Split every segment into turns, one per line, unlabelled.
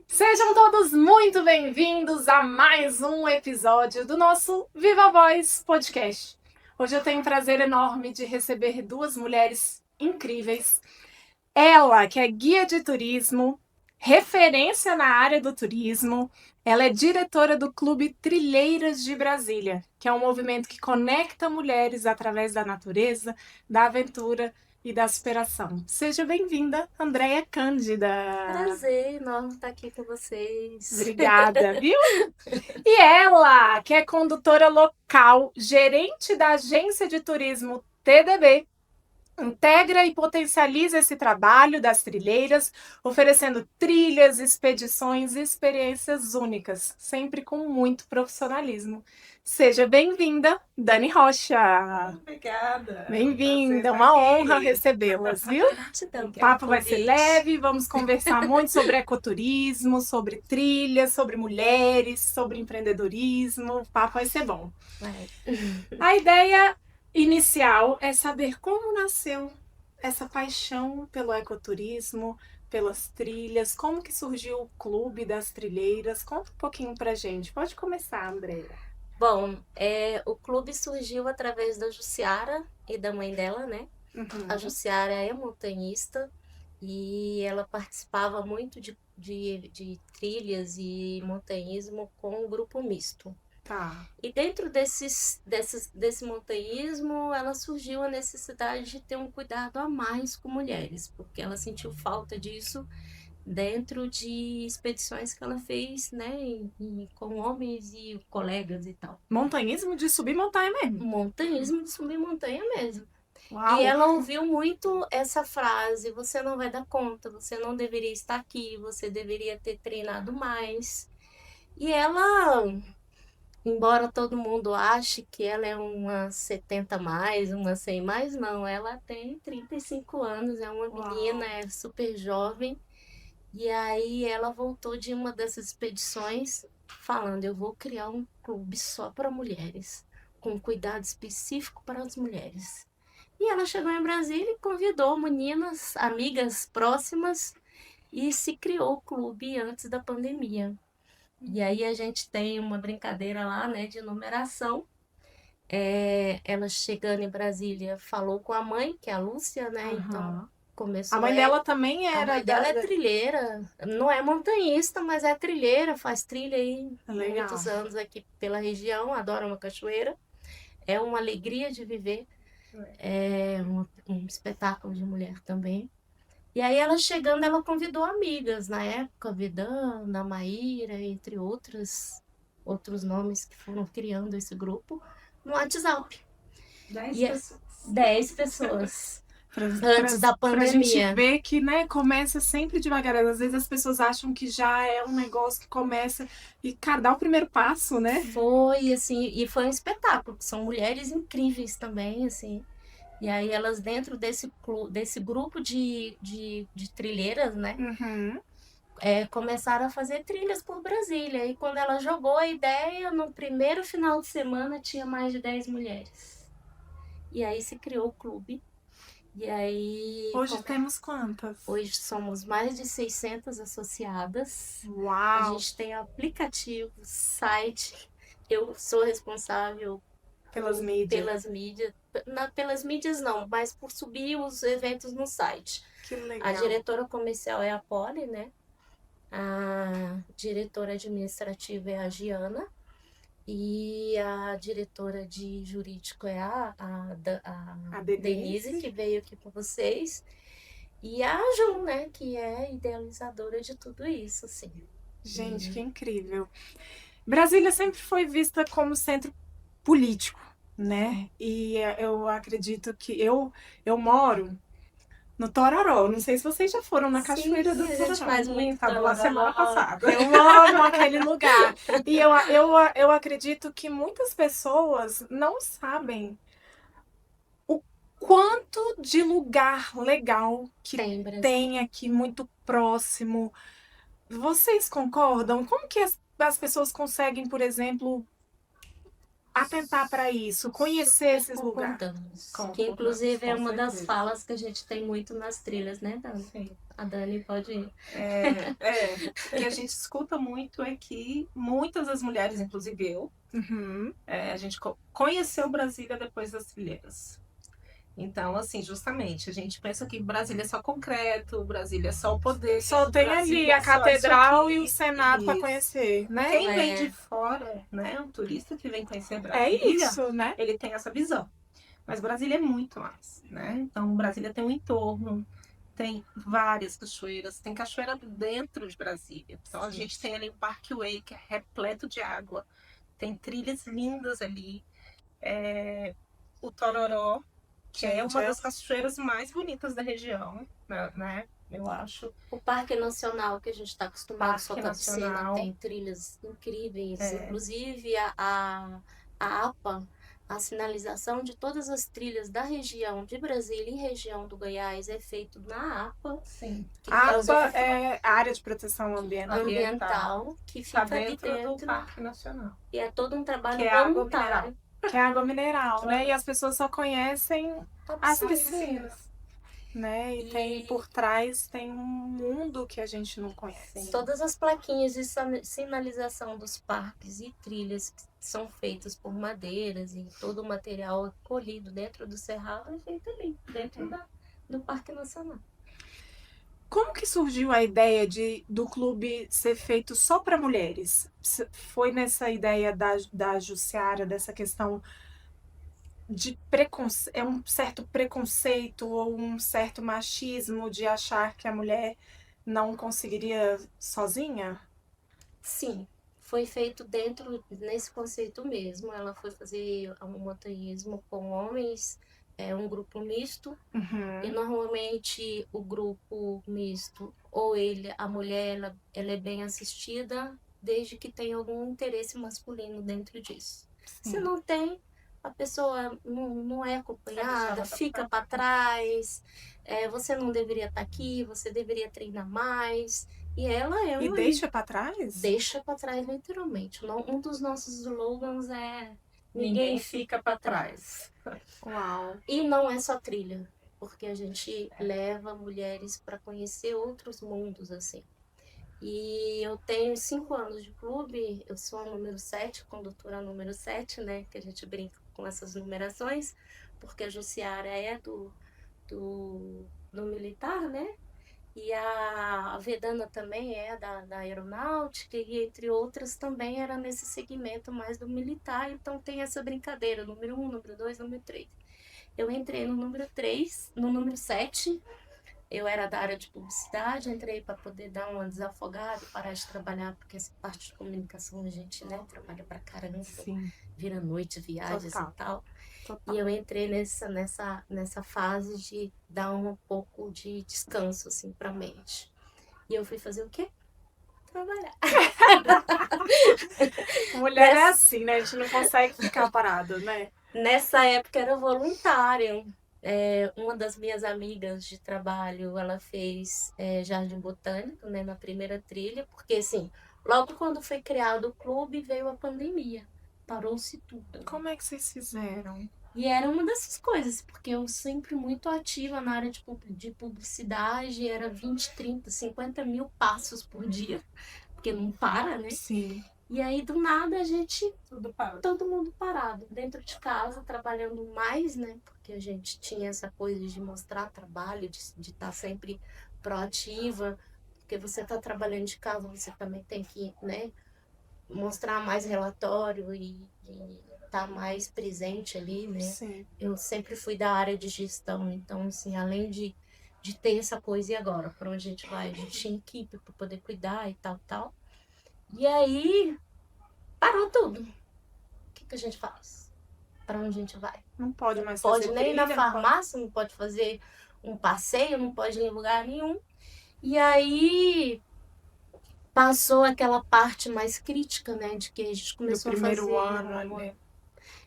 Sejam todos muito bem-vindos a mais um episódio do nosso Viva Voz podcast. Hoje eu tenho um prazer enorme de receber duas mulheres incríveis. Ela, que é guia de turismo, referência na área do turismo, ela é diretora do Clube Trilheiras de Brasília, que é um movimento que conecta mulheres através da natureza, da aventura e da superação. Seja bem-vinda, Andréia Cândida.
Prazer enorme estar aqui com vocês.
Obrigada, viu? E ela, que é condutora local, gerente da agência de turismo TDB, integra e potencializa esse trabalho das trilheiras, oferecendo trilhas, expedições e experiências únicas, sempre com muito profissionalismo. Seja bem-vinda, Dani Rocha.
Obrigada.
Bem-vinda,
Prazer
uma
estar
honra
aqui.
recebê-las, viu?
Gratidão
O
pelo
papo vai ser
convite.
leve, vamos conversar muito sobre ecoturismo, sobre trilhas, sobre mulheres, sobre empreendedorismo. O papo vai ser bom.
Vai.
A ideia inicial é saber como nasceu essa paixão pelo ecoturismo, pelas trilhas, como que surgiu o Clube das Trilheiras. Conta um pouquinho pra gente. Pode começar, Andréia.
Bom, o clube surgiu através da Jussiara e da mãe dela, né? A
Uhum.
Jussiara é montanhista e ela participava muito de trilhas e montanhismo com o grupo misto.
Tá.
E dentro desse montanhismo, ela surgiu a necessidade de ter um cuidado a mais com mulheres, porque ela sentiu falta disso dentro de expedições que ela fez, né, com homens e colegas e tal.
Montanhismo de subir montanha mesmo.
Montanhismo de subir montanha mesmo. E
Uau!
ela ouviu muito essa frase: você não vai dar conta, você não deveria estar aqui, você deveria ter treinado mais. E ela, embora todo mundo ache que ela é uma 70 mais, uma 100 mais, não, ela tem 35 anos, é uma menina,
Uau!
é super jovem. E aí ela voltou de uma dessas expedições falando: eu vou criar um clube só para mulheres, com cuidado específico para as mulheres. E ela chegou em Brasília e convidou meninas, amigas próximas, e se criou o clube antes da pandemia. E aí a gente tem uma brincadeira lá, né, de numeração. Ela chegando em Brasília falou com a mãe, que é a Lúcia, né? Então
Aham. A
começou
mãe
ela.
dela também
A
era
mãe dela é trilheira, não é montanhista, mas é trilheira, faz trilha aí
Legal.
muitos anos aqui pela região, adora uma cachoeira. É uma alegria de viver, é um espetáculo de mulher também. E aí ela chegando, ela convidou amigas, na época, Vedana, Maíra, entre outros nomes que foram criando esse grupo, no WhatsApp.
10
E é
pessoas.
10 pessoas,
Pra,
antes
pra,
da
pra gente
pandemia.
ver que, né, começa sempre devagar. Às vezes as pessoas acham que já é um negócio que começa e, cara, dá o primeiro passo, né?
Foi, assim, e foi um espetáculo, são mulheres incríveis também, assim. E aí elas dentro desse grupo de trilheiras, né,
Uhum.
começaram a fazer trilhas por Brasília. E quando ela jogou a ideia, no primeiro final de semana tinha mais de 10 mulheres. E aí se criou o clube. E aí
Hoje temos quantas?
hoje somos mais de 600 associadas. A
Uau!
gente tem aplicativo, site. Eu sou responsável
Pelas mídias.
pelas mídias, pelas mídias não, mas por subir os eventos no site.
Que
A
legal.
diretora comercial é a Poli, né? A diretora administrativa é a Giana. E a diretora de jurídico é a
A
Denise,
Denise.
que veio aqui com vocês. E a Ju, né? Que é idealizadora de tudo isso, assim.
Gente, que
E
incrível. Brasília sempre foi vista como centro político, né? E eu acredito que eu moro no Tororó. Não sei se vocês já foram na Cachoeira do
sim, a gente
Tororó.
faz muito
Tava lá semana
tororó.
passada. Eu amo aquele lugar. E eu acredito que muitas pessoas não sabem o quanto de lugar legal que
Tem, Brasil.
tem aqui muito próximo. Vocês concordam? Como que as pessoas conseguem, por exemplo, atentar para isso, conhecer esses lugares.
Que inclusive é
Com
uma das
certeza.
falas que a gente tem muito nas trilhas, né, Dani?
Sim.
A Dani pode ir.
O que a gente escuta muito é que muitas das mulheres, inclusive eu,
Uhum.
a gente conheceu Brasília depois das trilheiras. Então, assim, justamente, a gente pensa que Brasília é só concreto, Brasília é só o poder.
Só tem ali
Brasília
a
é só isso
catedral
aqui,
e o Senado para
isso.
conhecer, né?
Quem
É.
vem de fora, né, um turista que vem conhecer
É
Brasília,
isso, né?
ele tem essa visão. Mas Brasília é muito mais, né? Então, Brasília tem um entorno, tem várias cachoeiras, tem cachoeira dentro de Brasília. Então, a gente tem ali o Parkway, que é repleto de água, tem trilhas lindas ali. O Tororó, que é uma das cachoeiras mais bonitas da região, né? Eu acho.
O Parque Nacional, que a gente está acostumado
Parque
só com a piscina,
Nacional.
tem trilhas incríveis.
É.
Inclusive, a APA, a sinalização de todas as trilhas da região de Brasília e região do Goiás é feito na APA.
Sim.
Que
A
faz
APA é a área de proteção
ambiental, que
Está
fica ali
dentro
dentro.
do Parque Nacional.
E é todo um trabalho
Que é água
voluntário.
Que é água mineral, né? E as pessoas só conhecem as
São
piscinas, né? E tem por trás tem um mundo que a gente não conhece.
Sim.
Todas as plaquinhas de sinalização dos parques e trilhas que são feitas por madeiras e todo o material colhido dentro do cerrado é feito ali, dentro do Parque Nacional.
Como que surgiu a ideia do clube ser feito só para mulheres? Foi nessa ideia da Jussiara, dessa questão de preconceito, é um certo preconceito ou um certo machismo de achar que a mulher não conseguiria sozinha?
Sim, foi feito dentro nesse conceito mesmo. Ela foi fazer um montanhismo com homens, um grupo misto. E normalmente o grupo misto, ou a mulher, ela é bem assistida, desde que tenha algum interesse masculino dentro disso. Se não tem, a pessoa não é acompanhada, fica para trás, você não deveria estar aqui, você deveria treinar mais. E ela é
E
uma.
deixa para trás?
Deixa para trás, literalmente. Um dos nossos slogans é
Ninguém fica para trás.
Uau!
E não é só trilha, porque a gente leva mulheres para conhecer outros mundos, assim. E eu tenho 5 anos de clube, eu sou a número 7, condutora número 7, né? Que a gente brinca com essas numerações, porque a Jussiara é do militar, né? E a Vedana também é da aeronáutica, e entre outras também era nesse segmento mais do militar, então tem essa brincadeira, número 1, número 2, número 3. Eu entrei no número 3, no número 7, eu era da área de publicidade, entrei para poder dar uma desafogada, parar de trabalhar, porque essa parte de comunicação a gente, né, trabalha pra caramba,
Sim.
vira noite, viagens
Total.
e tal.
Total.
E eu entrei nessa fase de dar um pouco de descanso, assim, pra mente. E eu fui fazer o quê? Trabalhar.
Mulher é assim, né? A gente não consegue ficar parado, né?
Nessa época era voluntário. Uma das minhas amigas de trabalho, ela fez Jardim Botânico, né, na primeira trilha, porque assim, logo quando foi criado o clube, veio a pandemia. Parou-se tudo.
Como é que vocês fizeram?
E era uma dessas coisas, porque eu sempre muito ativa na área de publicidade, era 20, 30, 50 mil passos por dia, porque não para, né?
Sim.
E aí, do nada, a gente,
Tudo
todo mundo parado, dentro de casa, trabalhando mais, né? Porque a gente tinha essa coisa de mostrar trabalho, de estar sempre proativa, porque você está trabalhando de casa, você também tem que, né, mostrar mais relatório e estar mais presente ali, né?
Sim.
Eu sempre fui da área de gestão, então, assim, além de ter essa coisa, e agora? Para onde a gente vai? A gente tinha equipe para poder cuidar e tal. E aí, parou tudo. O que a gente faz? Para onde a gente vai?
Não pode mais
Pode
fazer
nem ir na
trilha,
farmácia, não pode fazer um passeio, não pode ir em lugar nenhum. E aí passou aquela parte mais crítica, né? De que a gente
do
começou a
primeiro
fazer.
ano ali.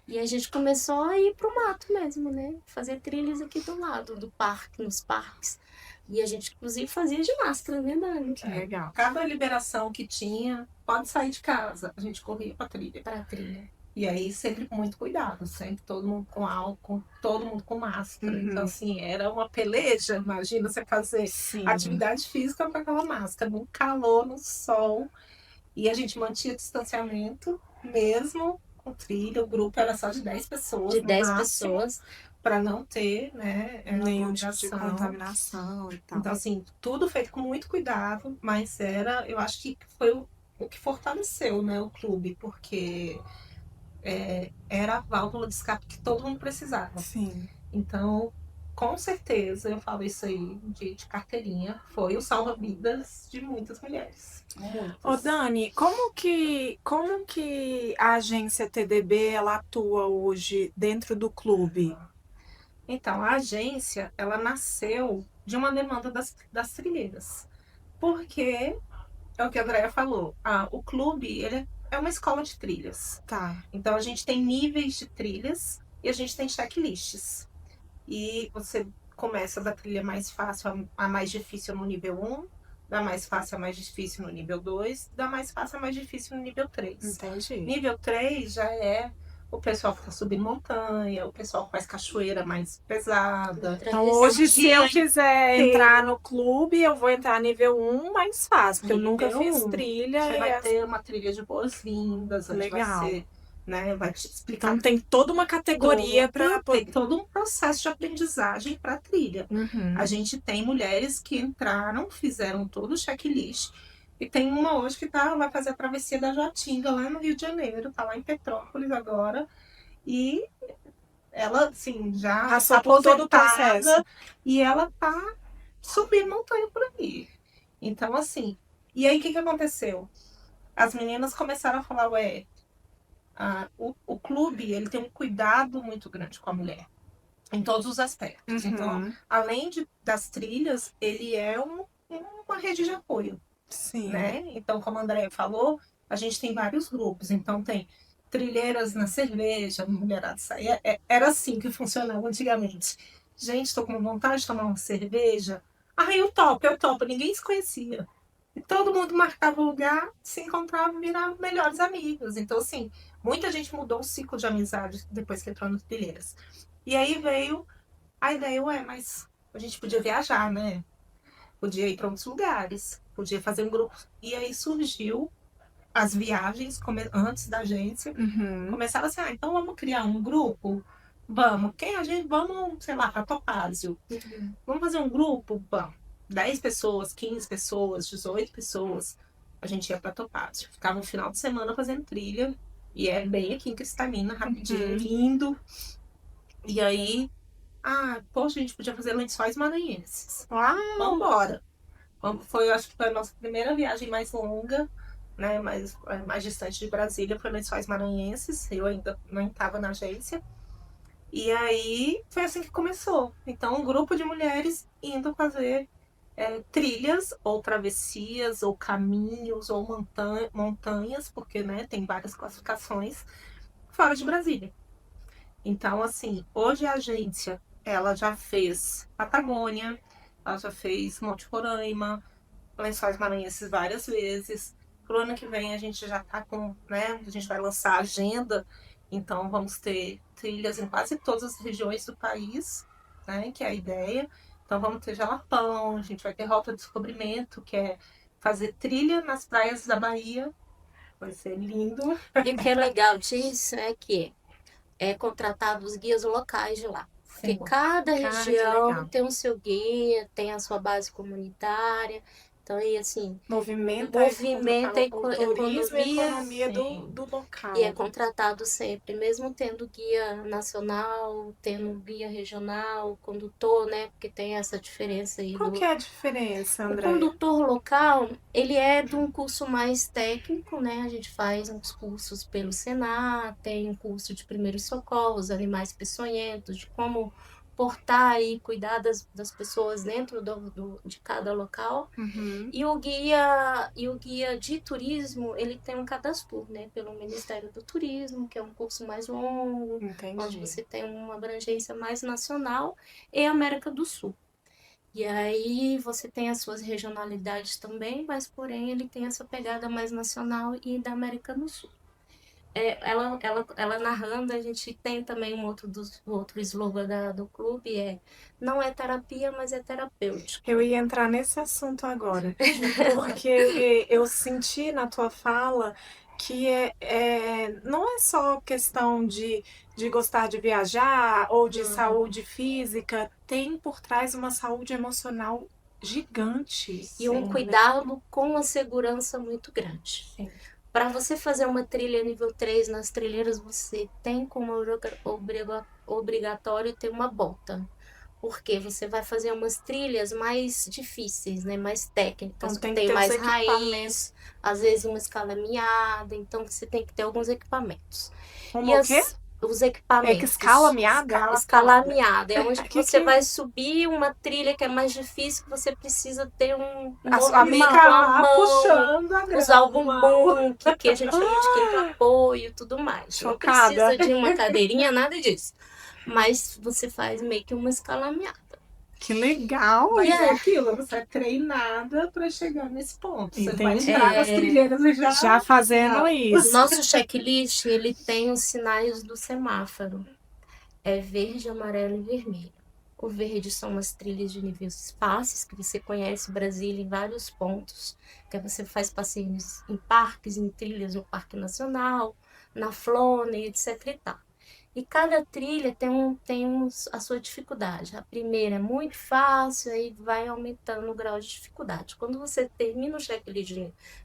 E a gente começou a ir pro mato mesmo, né? Fazer trilhas aqui do lado do parque, nos parques. E a gente, inclusive, fazia de máscara, né, Dani?
Que legal.
Cada liberação que tinha, pode sair de casa. A gente corria pra trilha.
Pra trilha.
E aí sempre com muito cuidado, sempre todo mundo com álcool, todo mundo com máscara.
Uhum.
Então, assim, era uma peleja. Imagina você fazer
Sim.
atividade física com aquela máscara, no calor, no sol. E a gente mantinha distanciamento, mesmo com trilha. O grupo era só de 10 pessoas,
De
no
10
máximo,
pessoas.
para não ter, né,
Nenhum tipo de
aglomeração.
contaminação e tal.
Então, assim, tudo feito com muito cuidado, mas eu acho que foi o que fortaleceu, né, o clube, porque era a válvula de escape que todo mundo precisava.
Sim.
Então, com certeza, eu falo isso aí de carteirinha, foi o salva-vidas de muitas mulheres. Muitas.
Ô, Dani, como que a agência TDB ela atua hoje dentro do clube?
Então, a agência, ela nasceu de uma demanda das trilheiras. Porque, é o que a Andrea falou, o clube, ele é uma escola de trilhas.
Tá.
Então, a gente tem níveis de trilhas e a gente tem checklists. E você começa da trilha mais fácil a mais difícil no nível 1, da mais fácil a mais difícil no nível 2, da mais fácil a mais difícil no nível 3.
Entendi.
Nível 3 já é o pessoal que está subindo montanha, o pessoal que faz cachoeira mais pesada.
Então, hoje, se eu quiser entrar no clube, eu vou entrar nível 1 mais fácil, porque eu nunca
Nível
fiz
1.
trilha.
Você
e
vai ter uma trilha de boas-vindas, onde
Legal.
vai ser, né, vai te explicar.
Então, tem toda uma categoria para
Tem todo um processo de aprendizagem para a trilha.
Uhum.
A gente tem mulheres que entraram, fizeram todo o checklist. E tem uma hoje que vai fazer a travessia da Jaatinga, lá no Rio de Janeiro, tá lá em Petrópolis agora. E ela, assim, já
Passou por todo o
aposentada,
processo.
e ela tá subindo montanha por aí. Então, assim, e aí o que aconteceu? As meninas começaram a falar, o clube, ele tem um cuidado muito grande com a mulher, em todos os aspectos.
Uhum.
Então, além das trilhas, ele é uma rede de apoio.
Sim.
Né? Então, como a Andrea falou, a gente tem vários grupos. Então, tem trilheiras na cerveja, mulherada saía. Era assim que funcionava antigamente. Gente, estou com vontade de tomar uma cerveja. Eu topo. Ninguém se conhecia. E todo mundo marcava o lugar, se encontrava e virava melhores amigos. Então, assim, muita gente mudou o ciclo de amizade depois que entrou nas trilheiras. E aí veio a ideia, mas a gente podia viajar, né? Podia ir para outros lugares, podia fazer um grupo. E aí surgiu as viagens antes da agência.
Uhum.
Começaram assim, então vamos criar um grupo? Vamos. Vamos, sei lá, para Topázio.
Uhum.
Vamos fazer um grupo? Vamos. 10 pessoas, 15 pessoas, 18 pessoas. A gente ia para Topázio. Ficava um final de semana fazendo trilha. E é bem aqui em Cristalina, rapidinho, lindo. E aí, poxa, a gente podia fazer Lençóis Maranhenses. Vamos embora. Acho que foi a nossa primeira viagem mais longa, né, mais distante de Brasília, foi Lençóis Maranhenses. Eu ainda não estava na agência. E aí foi assim que começou. Então, um grupo de mulheres indo fazer trilhas, ou travessias, ou caminhos, ou montanhas, porque, né, tem várias classificações, fora de Brasília. Então, assim, hoje a agência, ela já fez Patagônia, ela já fez Monte Roraima, Lençóis Maranhenses várias vezes. Pro ano que vem a gente já tá com, né, a gente vai lançar a agenda, então vamos ter trilhas em quase todas as regiões do país, né, que é a ideia. Então vamos ter Jalapão, a gente vai ter Rota de Descobrimento, que é fazer trilha nas praias da Bahia. Vai ser lindo.
E o que é legal disso é que é contratado os guias locais de lá. Porque
Sim.
cada
que
região
legal.
tem o seu guia, tem a sua base comunitária. Então, aí, assim,
Movimenta
o
turismo e
economia,
economia
sim.
do local.
e é contratado sempre, mesmo tendo guia nacional, tendo guia regional, condutor, né? Porque tem essa diferença aí
Qual que é a diferença,
O
André?
condutor local, ele é de um curso mais técnico, né? A gente faz uns cursos pelo Senar, tem um curso de primeiros socorros, animais peçonhentos, de como portar e cuidar das pessoas dentro de cada local.
Uhum.
E o guia de turismo, ele tem um cadastro, né? Pelo Ministério do Turismo, que é um curso mais longo,
Entendi.
onde você tem uma abrangência mais nacional e América do Sul. E aí você tem as suas regionalidades também, mas porém ele tem essa pegada mais nacional e da América do Sul. ela narrando, a gente tem também outro slogan do clube, não é terapia, mas é terapêutico.
Eu ia entrar nesse assunto agora, porque eu senti na tua fala que não é só questão de gostar de viajar ou de saúde física, tem por trás uma saúde emocional gigante.
E um cuidado com a segurança muito grande.
Sim.
Para você fazer uma trilha nível 3 nas trilheiras, você tem como obrigatório ter uma bota. Porque você vai fazer umas trilhas mais difíceis, né? Mais técnicas,
Então,
tem
ter
mais
os equipamentos.
raiz, às vezes uma escalameada, então você tem que ter alguns equipamentos.
Como o quê?
Os equipamentos.
Escalameada?
Escalameada. É onde
Que
você vai subir uma trilha que é mais difícil, que você precisa ter um
a
movimento com a mão,
puxando a grama.
usar o bumbum, que a gente chama de quinto apoio e tudo mais.
Chocada.
Não precisa de uma cadeirinha, nada disso. Mas você faz meio que uma escalameada.
Que legal!
Mas é aquilo, você é treinada para chegar nesse ponto. Você vai
Entendi.
entrar nas trilheiras e
Já fazendo isso.
Nosso checklist, ele tem os sinais do semáforo. É verde, amarelo e vermelho. O verde são as trilhas de níveis fáceis, que você conhece Brasília em vários pontos, que você faz passeios em parques, em trilhas no Parque Nacional, na Flônia, etc. e tal. E cada trilha tem a sua dificuldade. A primeira é muito fácil, aí vai aumentando o grau de dificuldade. Quando você termina o checklist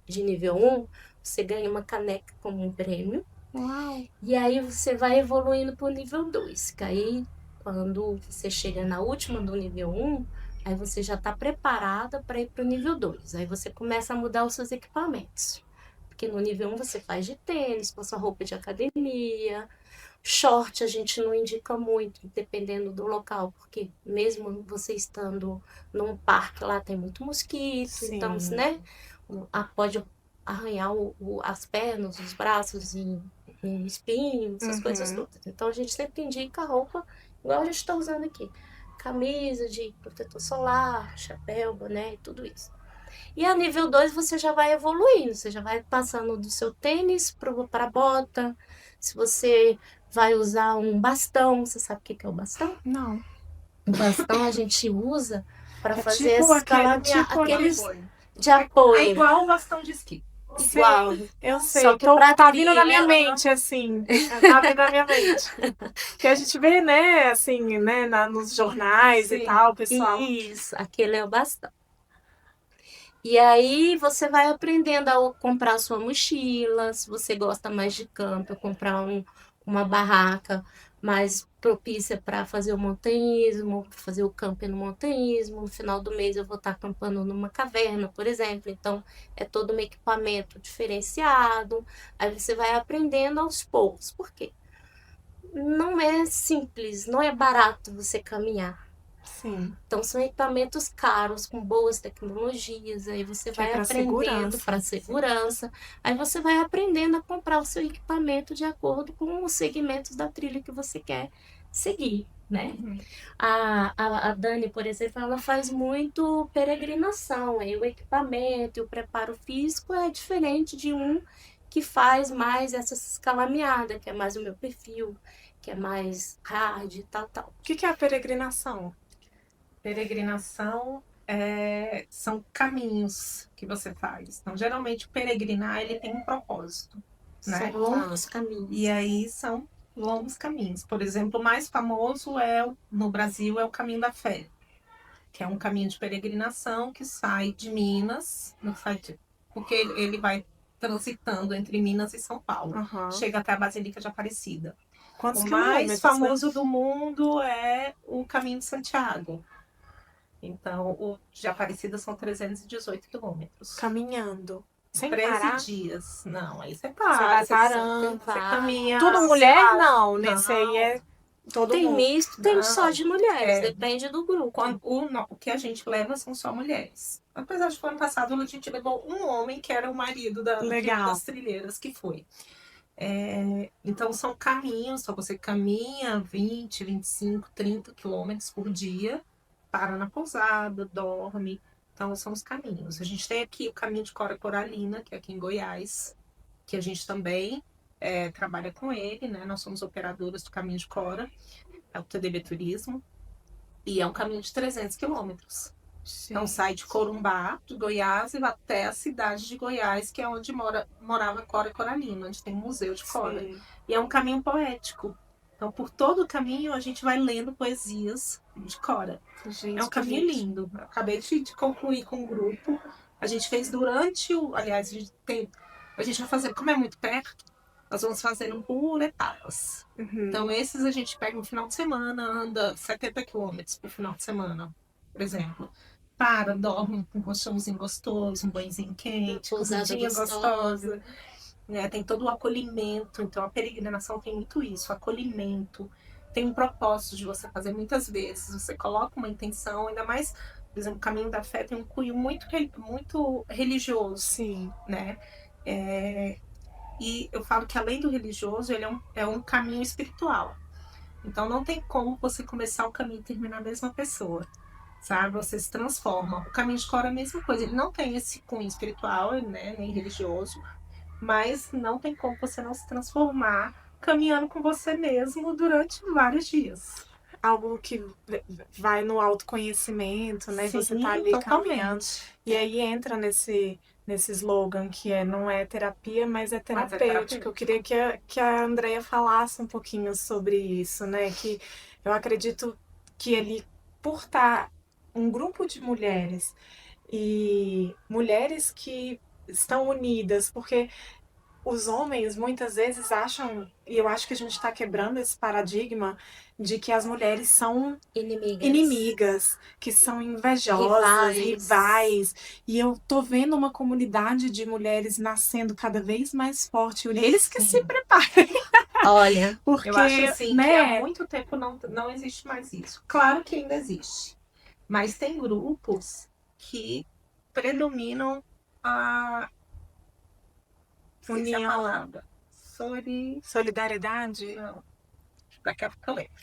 de nível 1, você ganha uma caneca como um prêmio.
Uau!
E aí você vai evoluindo para o nível 2, que aí quando você chega na última do nível 1, aí você já está preparada para ir para o nível 2. Aí você começa a mudar os seus equipamentos. Porque no nível 1 você faz de tênis, com a sua roupa de academia. Short a gente não indica muito, dependendo do local, porque mesmo você estando num parque lá tem muito mosquito,
Sim.
então, né, pode arranhar as pernas, os braços e espinhos, essas coisas todas. Então a gente sempre indica a roupa igual a gente está usando aqui. Camisa de protetor solar, chapéu, boné e tudo isso. E a nível 2 você já vai evoluindo, você já vai passando do seu tênis para a bota. Se você vai usar um bastão, você sabe o que é o bastão?
Não.
O bastão a gente usa para fazer
tipo
aqueles
apoio.
de apoio.
É igual um bastão de esqui.
Igual.
Eu sei,
Só que
tá vindo na minha mente, assim. Tá vindo na minha mente. Que a gente vê, né, assim, né, nos jornais e
Sim.
tal, pessoal.
Isso, aquele é o bastão. E aí você vai aprendendo a comprar sua mochila, se você gosta mais de campo, comprar uma barraca mais propícia para fazer o montanhismo, fazer o camping no montanhismo. No final do mês eu vou estar acampando numa caverna, por exemplo. Então é todo um equipamento diferenciado. Aí você vai aprendendo aos poucos. Por quê? Não é simples, não é barato você caminhar.
Sim.
Então são equipamentos caros, com boas tecnologias, aí você vai aprendendo para segurança, aí você vai aprendendo a comprar o seu equipamento de acordo com os segmentos da trilha que você quer seguir, né? A Dani, por exemplo, ela faz muito peregrinação, aí o equipamento e o preparo físico é diferente de um que faz mais essa escalameada, que é mais o meu perfil, que é mais hard e tal.
O que é a peregrinação?
Peregrinação são caminhos que você faz. Então, geralmente, peregrinar ele tem um propósito, né?
São longos caminhos.
E aí são longos caminhos. Por exemplo, o mais famoso no Brasil é o Caminho da Fé, que é um caminho de peregrinação que sai de Minas, porque ele vai transitando entre Minas e São Paulo. Chega até a Basílica de Aparecida.
Quantos
o
quilômetros?
mais famoso do mundo é o Caminho de Santiago. Então, o de Aparecida são 318 quilômetros.
Caminhando. Sem
13
parar?
dias. Não, aí você
Você
para.
vai parando.
Você caminha.
Tudo mulher? Não, nesse aí é todo
Tem
mundo.
misto, tem
Não,
só de mulheres, depende do grupo.
O que a gente leva são só mulheres. Apesar de que ano passado a gente levou um homem que era o marido das trilheiras, que foi. Então são caminhos, só você caminha 20, 25, 30 quilômetros por dia, para na pousada, dorme. Então são os caminhos. A gente tem aqui o caminho de Cora Coralina, que é aqui em Goiás, que a gente também trabalha com ele, né? Nós somos operadoras do Caminho de Cora, é o TDB Turismo, e é um caminho de 300 quilômetros. Então sai de Corumbá, de Goiás, e vai até a cidade de Goiás, que é onde morava Cora Coralina, onde tem o Museu de Cora.
Sim.
E é um caminho poético. Então, por todo o caminho, a gente vai lendo poesias de Cora.
Gente,
É um caminho lindo. Eu acabei de concluir com um grupo. A gente fez durante o... Aliás, a gente vai fazer... Como é muito perto, nós vamos fazendo por etapas.
Uhum.
Então, esses a gente pega no final de semana, anda 70 quilômetros por final de semana, por exemplo. Para, dorme com um colchãozinho gostoso, um banhozinho quente,
Pousada
comidinha
gostosa.
gostosa. Né? Tem todo o acolhimento. Então, a peregrinação tem muito isso, acolhimento. Tem um propósito de você fazer muitas vezes. Você coloca uma intenção, ainda mais, por exemplo, o Caminho da Fé tem um cunho muito religioso,
Sim.
né? E eu falo que além do religioso, ele é um caminho espiritual. Então não tem como você começar o caminho e terminar a mesma pessoa, sabe? Você se transforma. O Caminho de Cora é a mesma coisa. Ele não tem esse cunho espiritual, né? Nem religioso, mas não tem como você não se transformar caminhando com você mesmo durante vários dias.
Algo que vai no autoconhecimento, né?
Sim,
Você tá ali
totalmente.
caminhando. E aí entra nesse slogan que não é terapia, mas é terapêutico. Eu queria que a Andrea falasse um pouquinho sobre isso, né? Que eu acredito que ele, por estar um grupo de mulheres e mulheres que estão unidas, porque os homens muitas vezes acham, e eu acho que a gente está quebrando esse paradigma de que as mulheres são inimigas, que são invejosas, rivais. E eu tô vendo uma comunidade de mulheres nascendo cada vez mais forte. Eles que se preparem.
Olha,
Porque,
Eu acho assim
né?
que há muito tempo não existe mais isso. Claro que ainda existe. Mas tem grupos que predominam a
União.
a palavra.
Solidariedade.
Não. Daqui a pouco eu lembro.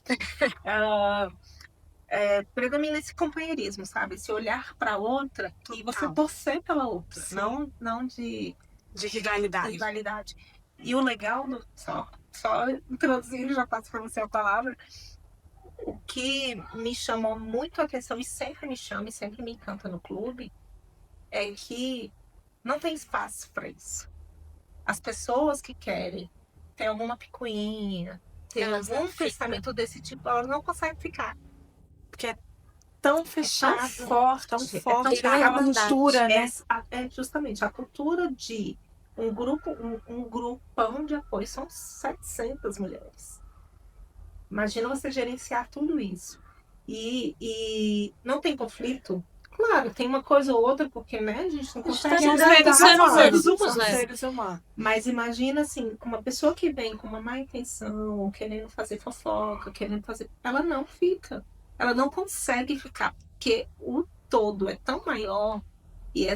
Predomina esse companheirismo, sabe? Esse olhar para outra e você torcer pela outra.
Sim.
Não de
rivalidade.
rivalidade. E o legal, só introduzindo, já passo para você a palavra, o que me chamou muito a atenção e sempre me chama e sempre me encanta no clube é que não tem espaço para isso. As pessoas que querem ter alguma picuinha, ter algum pensamento desse tipo, elas não conseguem ficar.
Porque é tão fechado, tão forte,
a
cultura, né?
Justamente, a cultura de um grupão de apoio são 700 mulheres. Imagina você gerenciar tudo isso. E não tem conflito? Claro, tem uma coisa ou outra, porque, né, a gente não consegue...
Seres humanos.
Mas imagina, assim, uma pessoa que vem com uma má intenção, querendo fazer fofoca, ela não fica. Ela não consegue ficar, porque o todo é tão maior e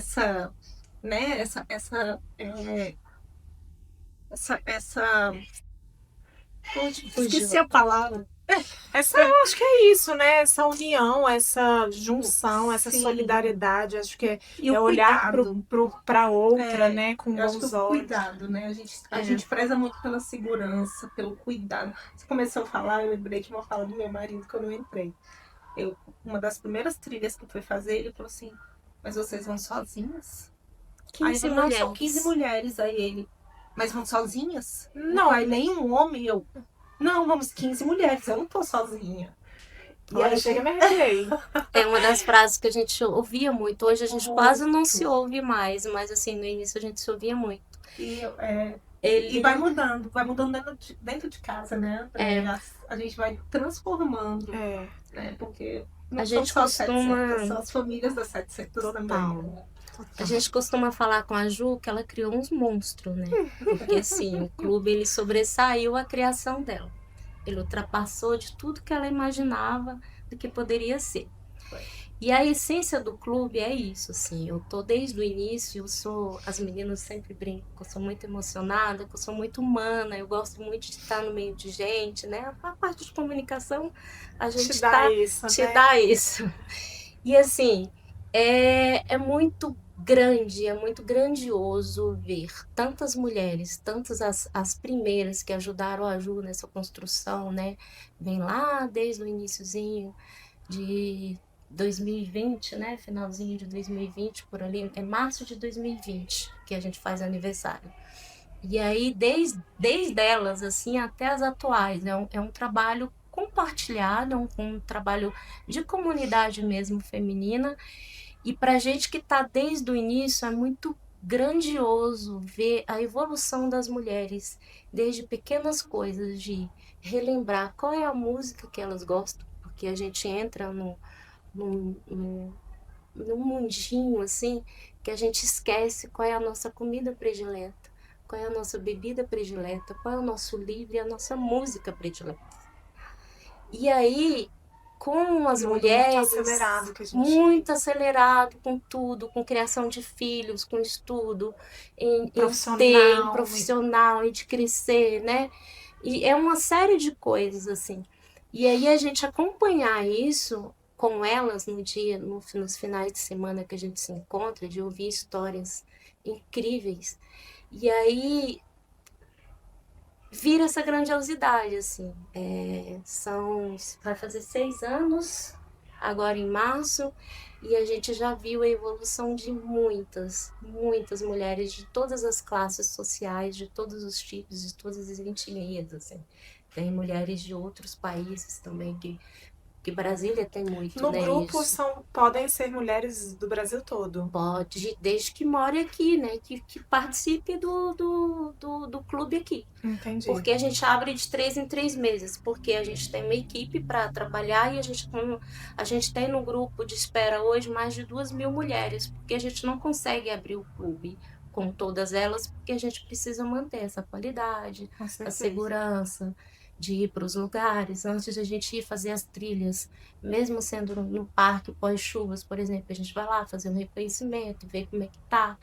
esqueci a palavra.
Eu acho que é isso, né? Essa união, essa junção, essa
Sim.
solidariedade. Acho que
E o
olhar
cuidado.
para outra, né? Com
Eu acho que
bons
o
olhos.
cuidado, né? A gente preza muito pela segurança, pelo cuidado. Você começou a falar, eu lembrei de uma fala do meu marido quando eu entrei. Uma das primeiras trilhas que eu fui fazer, ele falou assim, mas vocês vão sozinhas?
15
Aí,
mulheres.
são 15 mulheres. Aí ele, mas vão sozinhas?
Não.
vai nenhum homem. Eu, não, vamos 15 mulheres, eu não tô sozinha.
E aí chega e me arrepiei.
É uma das frases que a gente ouvia muito. Hoje a gente quase não se ouve mais, mas assim, no início a gente se ouvia muito.
E vai mudando dentro de casa, né? A gente vai transformando, né? Porque não
A
são
gente
só
costuma-
700, são as famílias das 700 também.
A gente costuma falar com a Ju que ela criou uns monstros, né? Porque assim, o clube ele sobressaiu a criação dela. Ele ultrapassou de tudo que ela imaginava do que poderia ser. E a essência do clube é isso, assim. Eu tô desde o início, as meninas sempre brincam que eu sou muito emocionada, que eu sou muito humana, eu gosto muito de estar no meio de gente, né? A parte de comunicação, a gente
te dá isso.
E assim, é muito grande, é muito grandioso ver tantas mulheres, tantas as primeiras que ajudaram a Ju nessa construção, né? Vem lá desde o iniciozinho de 2020, né? Finalzinho de 2020, por ali, é março de 2020 que a gente faz aniversário. E aí, desde elas, assim, até as atuais, é um trabalho compartilhado, um trabalho de comunidade mesmo feminina. E para a gente que está desde o início, é muito grandioso ver a evolução das mulheres, desde pequenas coisas, de relembrar qual é a música que elas gostam, porque a gente entra num mundinho assim, que a gente esquece qual é a nossa comida predileta, qual é a nossa bebida predileta, qual é o nosso livro e a nossa música predileta. E aí, com as
Um mundo muito
mulheres,
acelerado que a gente
muito acelerado com tudo, com criação de filhos, com estudo, em ter um
profissional.
profissional e de crescer, né? E é uma série de coisas assim. E aí a gente acompanhar isso com elas no dia, nos finais de semana que a gente se encontra, de ouvir histórias incríveis. E aí vira essa grandiosidade, assim. Vai fazer 6 anos, agora em março, e a gente já viu a evolução de muitas, muitas mulheres de todas as classes sociais, de todos os tipos, de todas as etnias, assim. Tem mulheres de outros países também, que Brasília tem muito,
No
né,
grupo
isso.
podem ser mulheres do Brasil todo.
Pode, desde que more aqui, né, que participe do clube aqui.
Entendi.
Porque a gente abre de 3 em 3 meses, porque a gente tem uma equipe para trabalhar e a gente tem no grupo de espera hoje mais de 2.000 mulheres, porque a gente não consegue abrir o clube com todas elas, porque a gente precisa manter essa qualidade,
Com
a
certeza.
segurança de ir para os lugares, antes de a gente ir fazer as trilhas, mesmo sendo no parque pós-chuvas, por exemplo, a gente vai lá fazer um reconhecimento, ver como é que tá,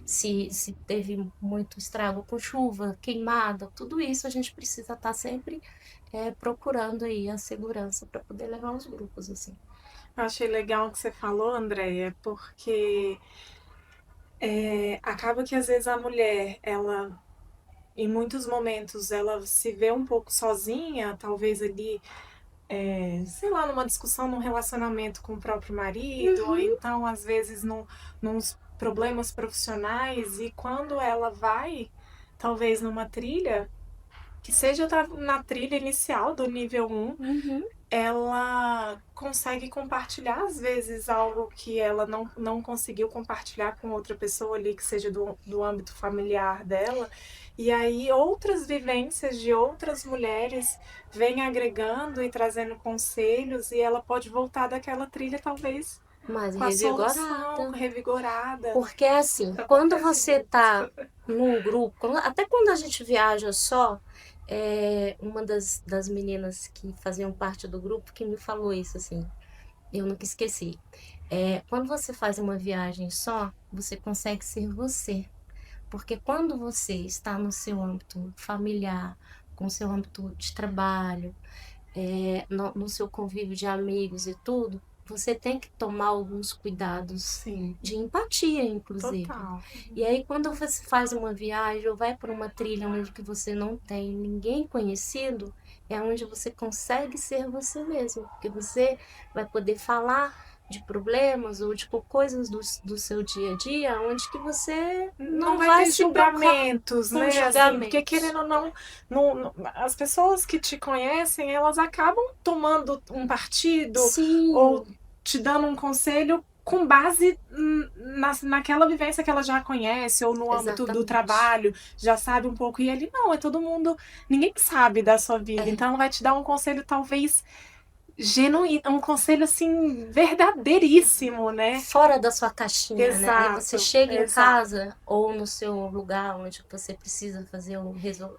se teve muito estrago com chuva, queimada, tudo isso a gente precisa estar sempre procurando aí a segurança para poder levar os grupos, assim.
Eu achei legal o que você falou, Andréia, porque acaba que às vezes a mulher, ela, em muitos momentos, ela se vê um pouco sozinha, talvez ali, sei lá, numa discussão, num relacionamento com o próprio marido, ou então, às vezes, nos problemas profissionais, e quando ela vai, talvez numa trilha, que seja na trilha inicial do nível 1, ela consegue compartilhar, às vezes, algo que ela não conseguiu compartilhar com outra pessoa ali, que seja do âmbito familiar dela. E aí outras vivências de outras mulheres vêm agregando e trazendo conselhos, e ela pode voltar daquela trilha, talvez,
Mas
com a solução,
revigorada.
revigorada.
Porque assim, quando você tá num grupo, até quando a gente viaja só, uma das meninas que faziam parte do grupo que me falou isso, assim, eu nunca esqueci. Quando você faz uma viagem só, você consegue ser você. Porque quando você está no seu âmbito familiar, com o seu âmbito de trabalho, no seu convívio de amigos e tudo, você tem que tomar alguns cuidados
Sim,
de empatia, inclusive.
total.
E aí, quando você faz uma viagem ou vai por uma trilha onde que você não tem ninguém conhecido, é onde você consegue ser você mesmo, porque você vai poder falar de problemas ou de coisas do seu dia a dia, onde que você
Não
não
vai
vai
ter
se preocupar
julgamentos,
com
né? Assim, porque
julgamentos.
querendo ou não, as pessoas que te conhecem, elas acabam tomando um partido ou
Sim,
te dando um conselho com base naquela vivência que ela já conhece, ou no âmbito do
exatamente.
trabalho, já sabe um pouco. E ele, não, é todo mundo, ninguém sabe da sua vida.
É.
Então, ela vai te dar um conselho, talvez genuíno, um conselho assim, verdadeiríssimo, né?
Fora da sua caixinha, né? Aí você
Exato,
chega em
exato.
casa ou no seu lugar onde você precisa fazer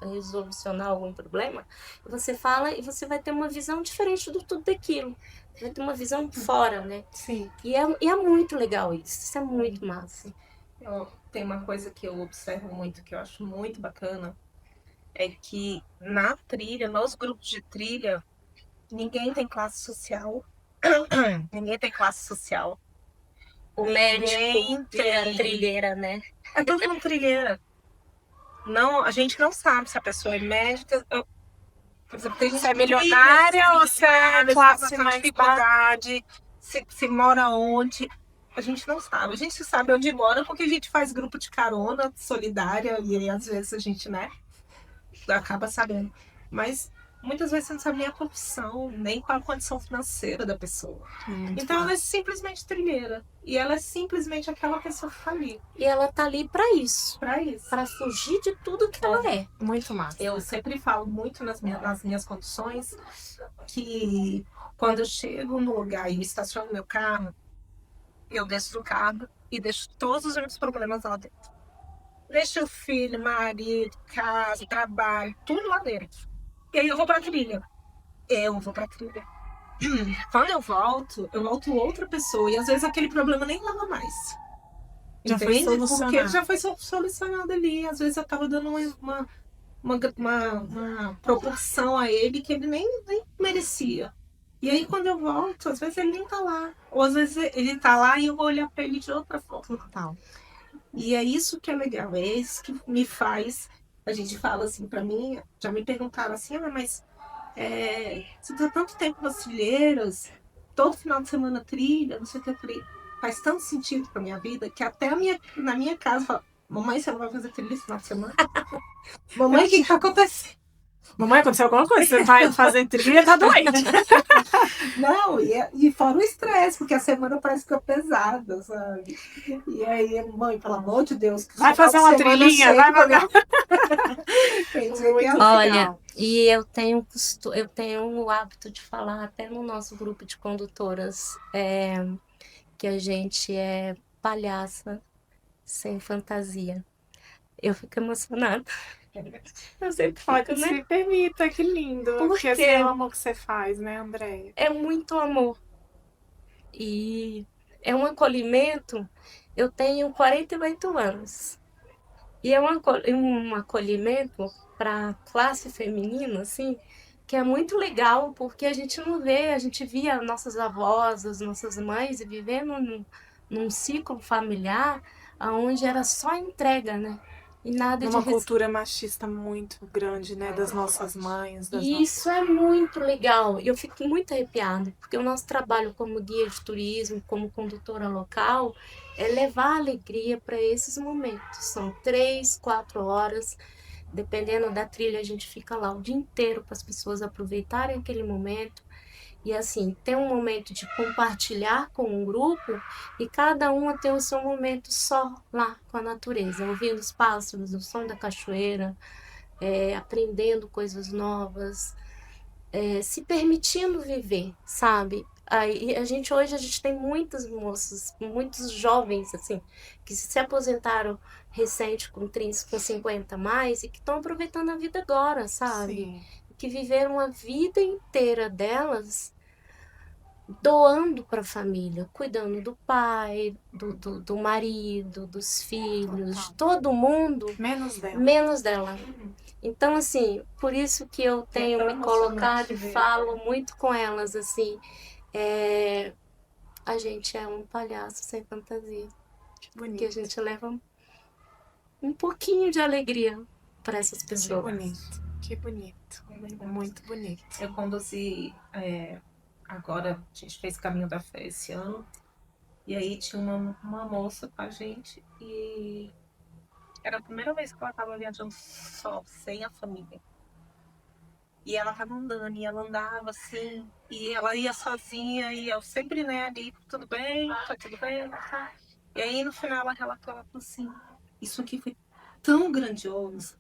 resolucionar algum problema, e você fala e você vai ter uma visão diferente do tudo daquilo. Você vai ter uma visão fora, né?
Sim.
E é muito legal isso é muito massa.
Tem uma coisa que eu observo muito, que eu acho muito bacana, é que na trilha, nos grupos de trilha, ninguém tem classe social. Ninguém tem classe social.
O médico e a trilheira, né?
É todo mundo trilheira. Não, a gente não sabe se a pessoa é médica. Por exemplo, tem gente
Se é
que
milionária ou se é classe
com
mais baixa.
dificuldade, se mora onde. A gente não sabe. A gente sabe onde mora porque a gente faz grupo de carona solidária e aí às vezes a gente, né, acaba sabendo. Mas muitas vezes você não sabe nem a profissão, nem qual a condição financeira da pessoa. Então ela é simplesmente trilheira. E ela é simplesmente aquela pessoa que tá ali.
E ela tá ali pra isso.
Pra isso.
Pra fugir de tudo que ela é.
Muito massa.
Eu sempre falo muito nas minhas condições que quando eu chego no lugar e estaciono meu carro, eu desço do carro e deixo todos os meus problemas lá dentro. Deixo o filho, marido, casa, trabalho, tudo lá dentro. E aí eu vou pra trilha. Quando eu volto outra pessoa. E às vezes aquele problema nem leva mais.
Já foi
Entende?
solucionado.
Porque já foi solucionado ali. Às vezes eu tava dando uma proporção a ele que ele nem merecia. E aí quando eu volto, às vezes ele nem tá lá. Ou às vezes ele tá lá e eu vou olhar pra ele de outra forma.
Total.
E é isso que é legal, é isso que me faz. A gente fala assim pra mim, já me perguntaram assim, mas você tá tanto tempo nas trilheiras, todo final de semana trilha, não sei o que eu falei, faz tanto sentido pra minha vida que até na minha casa fala, mamãe, você não vai fazer trilha esse final de semana? Mamãe, o que tá acontecendo?
Mamãe, aconteceu alguma coisa? Você vai fazer trilha e tá doente.
Não, e fora o estresse, porque a semana parece que fica pesada, sabe? E aí, mãe, pelo amor de Deus, que
Vai fazer uma trilhinha, vai mandar.
Olha, e eu tenho o hábito de falar até no nosso grupo de condutoras que a gente é palhaça sem fantasia. Eu fico emocionada. Eu sempre fico, né?
Se permita, que lindo. Porque esse é o amor que você faz, né, Andréia?
É muito amor. E é um acolhimento. Eu tenho 48 anos. E é um acolhimento para classe feminina, assim, que é muito legal, porque a gente não vê, a gente via nossas avós, as nossas mães vivendo num ciclo familiar onde era só entrega, né? E nada
Uma
de
cultura machista muito grande, né? Das nossas mães.
E isso é muito legal. E eu fico muito arrepiada, porque o nosso trabalho como guia de turismo, como condutora local, é levar alegria para esses momentos. São 3, 4 horas. Dependendo da trilha, a gente fica lá o dia inteiro para as pessoas aproveitarem aquele momento. E assim, ter um momento de compartilhar com um grupo e cada uma ter o seu momento só lá com a natureza, ouvindo os pássaros, o som da cachoeira, aprendendo coisas novas, se permitindo viver, sabe? Aí hoje a gente tem muitas moças, muitos jovens assim, que se aposentaram recente com 30, com 50 a mais e que estão aproveitando a vida agora, sabe?
Sim.
Que viveram a vida inteira delas doando para a família, cuidando do pai, do marido, dos filhos, de todo mundo, menos dela. Então, assim, por isso que eu tenho me colocado e falo muito com elas, assim, a gente é um palhaço sem fantasia.
Que bonito.
Porque a gente leva um pouquinho de alegria para essas pessoas.
Que bonito. Muito bonito.
Eu conduzi, agora a gente fez Caminho da Fé esse ano, e aí tinha uma moça com a gente, e era a primeira vez que ela estava viajando só, sem a família. E ela estava andando, e ela andava assim, e ela ia sozinha, e eu sempre, né, ali, tudo bem, tá tudo bem, tá. E aí no final ela relatou, ela falou assim, isso aqui foi tão grandioso,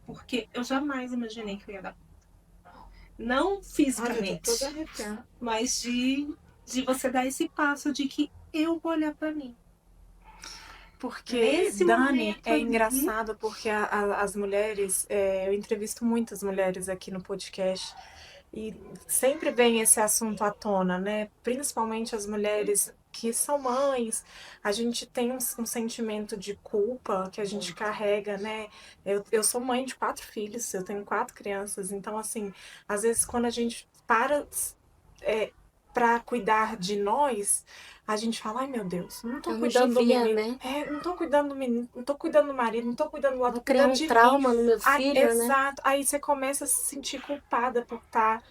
porque eu jamais imaginei que eu ia dar. Não fisicamente, mas de você dar esse passo de que eu vou olhar pra mim.
Porque, Dani, é engraçado porque as mulheres, eu entrevisto muitas mulheres aqui no podcast e sempre vem esse assunto à tona, né? Principalmente as mulheres que são mães, a gente tem um sentimento de culpa que a gente carrega, né? Eu sou mãe de 4 filhos, eu tenho 4 crianças, então assim, às vezes quando a gente para cuidar de nós, a gente fala, ai meu Deus, não tô
não
cuidando do
devia,
menino.
né?
Não tô cuidando do menino, não tô cuidando do marido, não tô cuidando do outro,
Vou
tô
criar
cuidando
um
de mim.
trauma no meu
Ai,
filho, né?
exato. Aí você começa a se sentir culpada por estar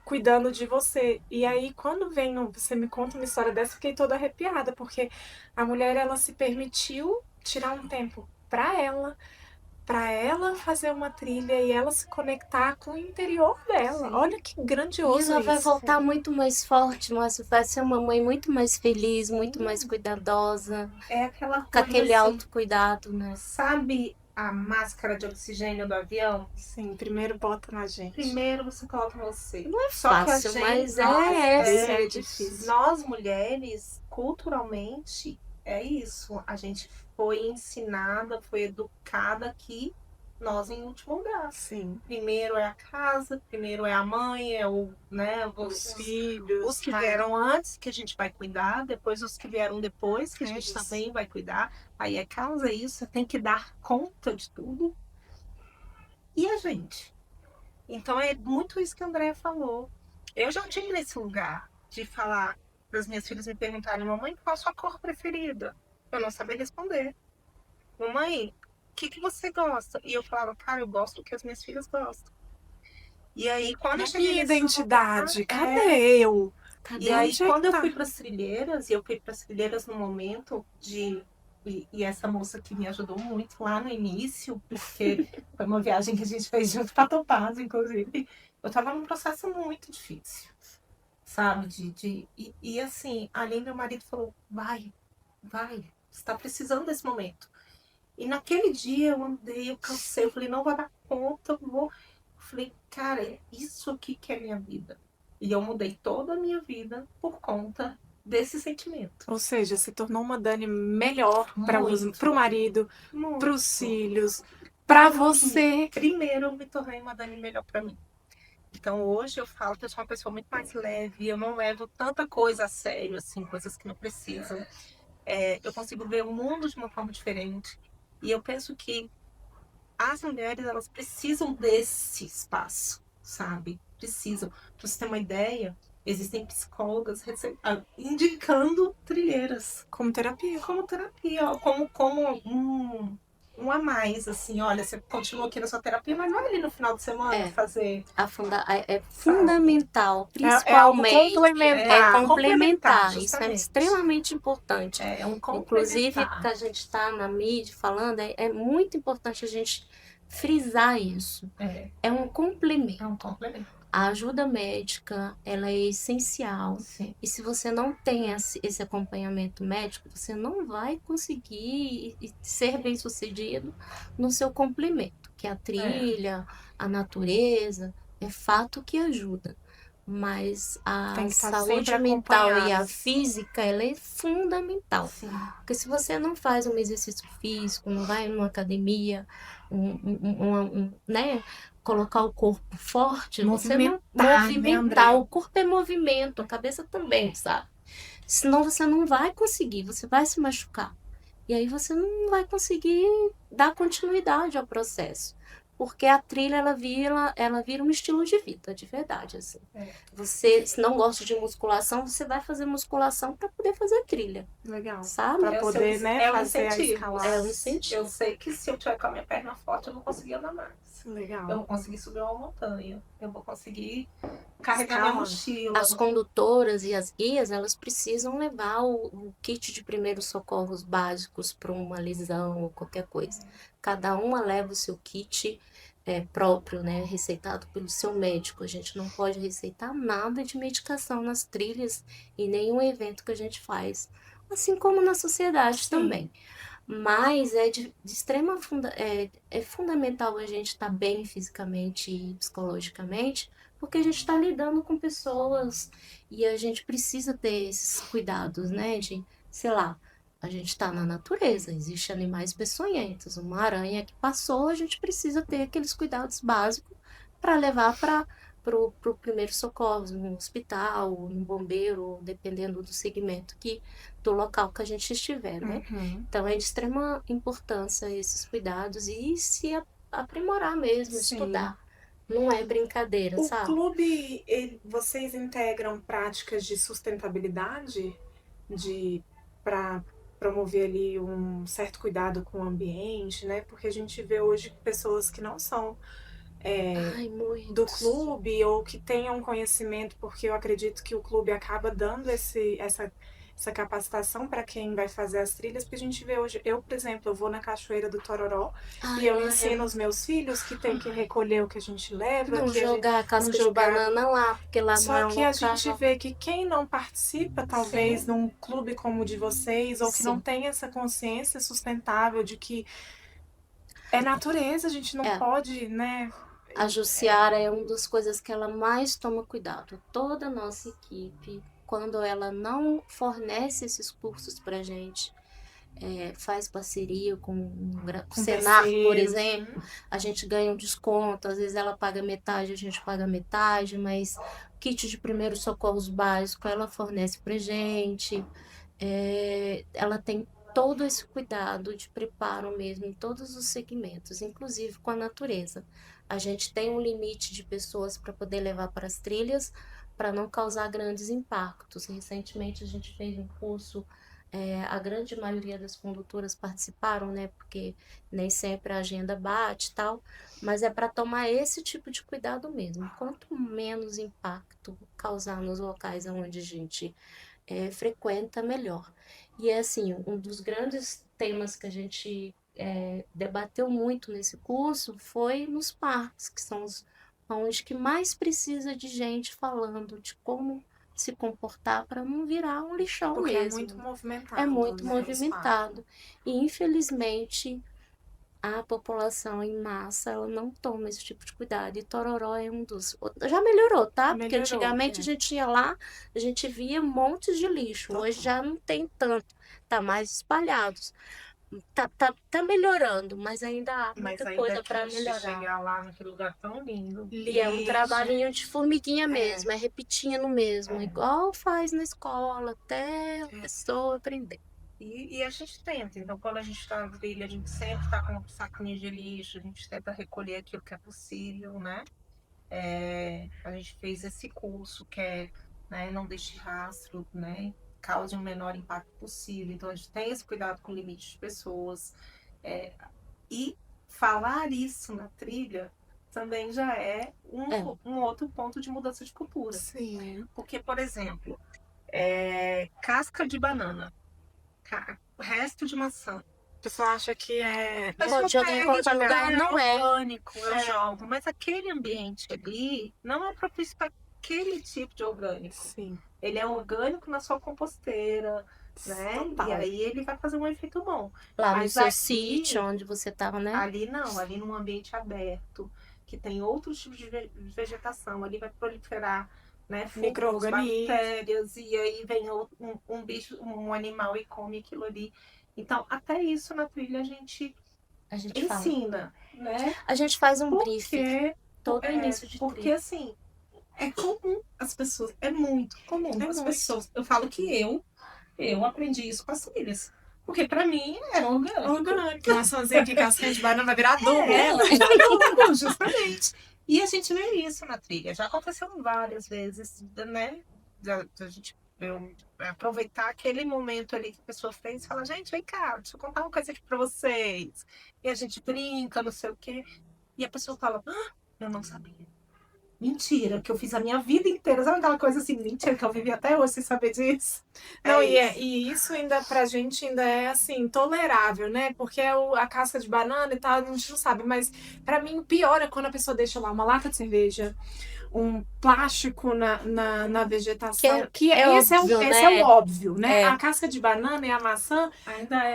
cuidando de você. E aí, quando você me conta uma história dessa, eu fiquei toda arrepiada, porque a mulher, ela se permitiu tirar um tempo para ela fazer uma trilha e ela se conectar com o interior dela.
Sim.
Olha que
E
grandioso
ela vai
isso.
voltar muito mais forte, Márcio. Vai ser uma mãe muito mais feliz, muito mais cuidadosa,
É aquela
com
coisa
aquele
assim,
autocuidado, né?
sabe a máscara de oxigênio do avião?
Sim, primeiro bota na gente.
Primeiro você coloca em você.
Não é
Só que a
fácil,
gente,
mas
É difícil.
nós mulheres, culturalmente, é isso. A gente foi ensinada, foi educada que nós em último lugar.
Sim.
Primeiro é a casa, primeiro é a mãe, é o, né,
Os filhos.
os que vieram antes, que a gente vai cuidar, depois os que vieram depois, que a
É
gente
isso.
também vai cuidar. Aí é casa, é isso, você tem que dar conta de tudo. E a gente? Então é muito isso que a Andrea falou. Eu já tive nesse lugar de falar, das minhas filhas me perguntarem, mamãe, qual a sua cor preferida? Eu não sabia responder. Mamãe, o que você gosta? E eu falava, cara, eu gosto do que as minhas filhas gostam. E aí, quando eu cheguei
Minha
nesse
identidade,
lugar,
cadê eu?
E
Cadê?
aí,
Onde é
quando
que
eu
tá?
fui para as trilheiras, e eu fui para as trilheiras no momento de. E essa moça que me ajudou muito lá no início, porque foi uma viagem que a gente fez junto para Topaz, inclusive. Eu estava num processo muito difícil, sabe? E assim, ali meu marido falou: vai, você está precisando desse momento. E naquele dia eu andei, eu cansei, eu falei: não vai dar conta, eu vou. Eu falei: cara, é isso aqui que é minha vida. E eu mudei toda a minha vida por conta desse sentimento.
Ou seja, se tornou uma Dani melhor para
Muito.
o marido,
Muito.
para os filhos, para você.
Primeiro eu me tornei uma Dani melhor para mim. Então hoje eu falo que eu sou uma pessoa muito mais leve, eu não levo tanta coisa a sério, assim, coisas que não precisam. Eu consigo ver o mundo de uma forma diferente. E eu penso que as mulheres, elas precisam desse espaço, sabe? Precisam. Pra você ter uma ideia, existem psicólogas indicando trilheiras
Como terapia.
como terapia, ó, como um a mais, assim, olha, você continua aqui na sua terapia, mas vai ali no final de semana fazer.
É fundamental,
É algo
principalmente.
complementar.
Complementar. Isso é
justamente.
extremamente importante.
É um
Inclusive,
complementar.
que a gente está na mídia falando, é muito importante a gente frisar isso. É um complemento.
É um complemento.
A ajuda médica, ela é essencial.
Sim.
E se você não tem esse acompanhamento médico, você não vai conseguir ser bem-sucedido no seu complemento, que é a trilha, a natureza, é fato que ajuda. Mas a
Tem que estar
saúde
sempre
mental e a
acompanhado.
física, ela é fundamental.
Sim.
Porque se você não faz um exercício físico, não vai numa academia, né? Colocar o corpo forte, você não movimentar. O corpo é movimento, a cabeça também, sabe? Senão você não vai conseguir, você vai se machucar. E aí você não vai conseguir dar continuidade ao processo. Porque a trilha, ela vira um estilo de vida, de verdade, assim. Você, se não gosta de musculação, você vai fazer musculação para poder fazer trilha.
Legal.
Sabe?
Para poder, né,
um
fazer a
incentivo.
escalada.
É um incentivo.
Eu sei que se eu tiver com a minha perna forte, eu vou conseguir andar mais.
Legal.
Eu vou conseguir subir uma montanha. Eu vou conseguir carregar minha mochila.
As condutoras e as guias, elas precisam levar o kit de primeiros socorros básicos para uma lesão ou qualquer coisa. Cada uma leva o seu kit próprio, né, receitado pelo seu médico. A gente não pode receitar nada de medicação nas trilhas e nenhum evento que a gente faz. Assim como na sociedade também. Mas é de extrema fundamental a gente estar bem fisicamente e psicologicamente, porque a gente está lidando com pessoas e a gente precisa ter esses cuidados, né? De, sei lá, a gente está na natureza, existem animais peçonhentos, uma aranha que passou, a gente precisa ter aqueles cuidados básicos para levar para o primeiro socorro, no hospital, no bombeiro, dependendo do segmento do local que a gente estiver, né? Então é de extrema importância esses cuidados e se aprimorar mesmo, estudar. Não é brincadeira,
O
sabe?
clube, vocês integram práticas de sustentabilidade para promover ali um certo cuidado com o ambiente, né? Porque a gente vê hoje pessoas que não são
Ai,
do
muitos.
clube ou que tenham conhecimento, porque eu acredito que o clube acaba dando essa capacitação para quem vai fazer as trilhas, porque a gente vê hoje, eu, por exemplo, eu vou na Cachoeira do Tororó e
Ai,
eu
lá
ensino os meus filhos que tem que recolher o que a gente leva,
não
que a gente
jogar a
não
casca de
jogar.
banana lá, porque lá não
Só
é um
que a gente
local.
vê que quem não participa, talvez,
Sim,
num clube como o de vocês, ou que não
sim.
tem essa consciência sustentável de que é natureza, a gente não
É.
pode, né?
A Jussiara é uma das coisas que ela mais toma cuidado. Toda a nossa equipe, quando ela não fornece esses cursos para gente, faz parceria com o
Com
Senar, por
terceiros.
exemplo, a gente ganha um desconto. Às vezes ela paga metade, a gente paga metade, mas kit de primeiros socorros básicos ela fornece para gente. Ela tem todo esse cuidado de preparo mesmo em todos os segmentos, inclusive com a natureza. A gente tem um limite de pessoas para poder levar para as trilhas, para não causar grandes impactos. Recentemente a gente fez um curso, a grande maioria das condutoras participaram, né? Porque nem sempre a agenda bate e tal, mas é para tomar esse tipo de cuidado mesmo. Quanto menos impacto causar nos locais onde a gente frequenta, melhor. E é assim, um dos grandes temas que a gente debateu muito nesse curso foi nos parques, que são os onde que mais precisa de gente falando de como se comportar para não virar um lixão
Porque é muito
mesmo. É
movimentado,
muito
né? Os parques.
movimentado. E infelizmente a população em massa, ela não toma esse tipo de cuidado. E Tororó é um dos. Já melhorou, tá? Porque
Melhorou,
antigamente a gente ia lá, a gente via montes de lixo. Hoje
total.
já não tem tanto, tá mais espalhados. Tá melhorando, mas ainda há
Mas
muita
ainda
coisa
que
para
você
melhorar.
chegar lá naquele lugar tão lindo.
E é um
Lixo.
trabalhinho de formiguinha mesmo, é repetindo mesmo, igual faz na escola, até a pessoa aprender.
E a gente tenta. Então, quando a gente está na trilha, a gente sempre está com um saquinho de lixo, a gente tenta recolher aquilo que é possível, né? A gente fez esse curso que é, né, não deixe rastro, né? Cause o menor impacto possível. Então, a gente tem esse cuidado com o limite de pessoas. E falar isso na trilha também já é um outro ponto de mudança de cultura.
Sim.
Porque, por exemplo, casca de banana, resto de maçã.
O pessoal acha que é.
Pode jogar em qualquer lugar, não é.
Orgânico, eu jogo. Mas aquele ambiente ali não é propício para aquele tipo de orgânico.
Sim.
Ele é orgânico na sua composteira, né?
Total.
E aí ele vai fazer um efeito bom.
Lá no
Mas
seu
aqui,
sítio, onde você estava, né?
ali não, ali num ambiente aberto, que tem outros tipos de vegetação, ali vai proliferar, né, fungos,
Micro-organismos.
bactérias, e aí vem um bicho, um animal e come aquilo ali. Então, até isso na trilha a gente
A gente fala.
ensina, né?
A gente faz um briefing
Porque,
todo início de
porque
trilha.
assim, é comum as pessoas, é muito comum
É
as
muito.
pessoas. Eu falo que eu aprendi isso com as trilhas. Porque pra mim era orgânico.
Orgânico. Maçãzinha que casquinha de banana vai virar adubo.
Adubo, justamente. E a gente vê isso na trilha. Já aconteceu várias vezes, né? A gente aproveitar aquele momento ali que a pessoa fez e falar, gente, vem cá, deixa eu contar uma coisa aqui pra vocês. E a gente brinca, não sei o quê. E a pessoa fala, eu não sabia. Mentira, que eu fiz a minha vida inteira. Sabe aquela coisa assim, mentira, que eu vivi até hoje sem saber disso?
Não, e isso ainda pra gente ainda é assim, tolerável, né? Porque a casca de banana e tal, a gente não sabe. Mas pra mim o pior é quando a pessoa deixa lá uma lata de cerveja, um plástico na vegetação. Esse é o óbvio, né? A casca de banana e a maçã,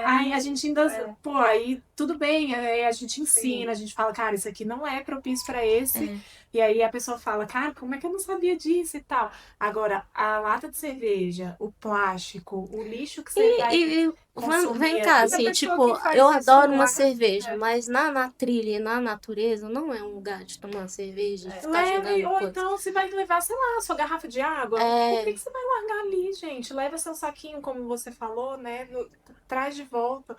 aí a gente ainda. Pô, aí tudo bem, aí a gente ensina, a gente fala, cara, isso aqui não é propício pra esse. E aí a pessoa fala, cara, como é que eu não sabia disso e tal? Agora, a lata de cerveja, o plástico, o lixo que você vai consumir.
Vem cá, assim, tipo, eu adoro uma cerveja, mas na trilha e na natureza não é um lugar de tomar cerveja, de ficar
Leve,
jogando
ou
coisa.
então você vai levar, sei lá, sua garrafa de água. Por que você vai largar ali, gente? Leva seu saquinho, como você falou, né? Traz de volta.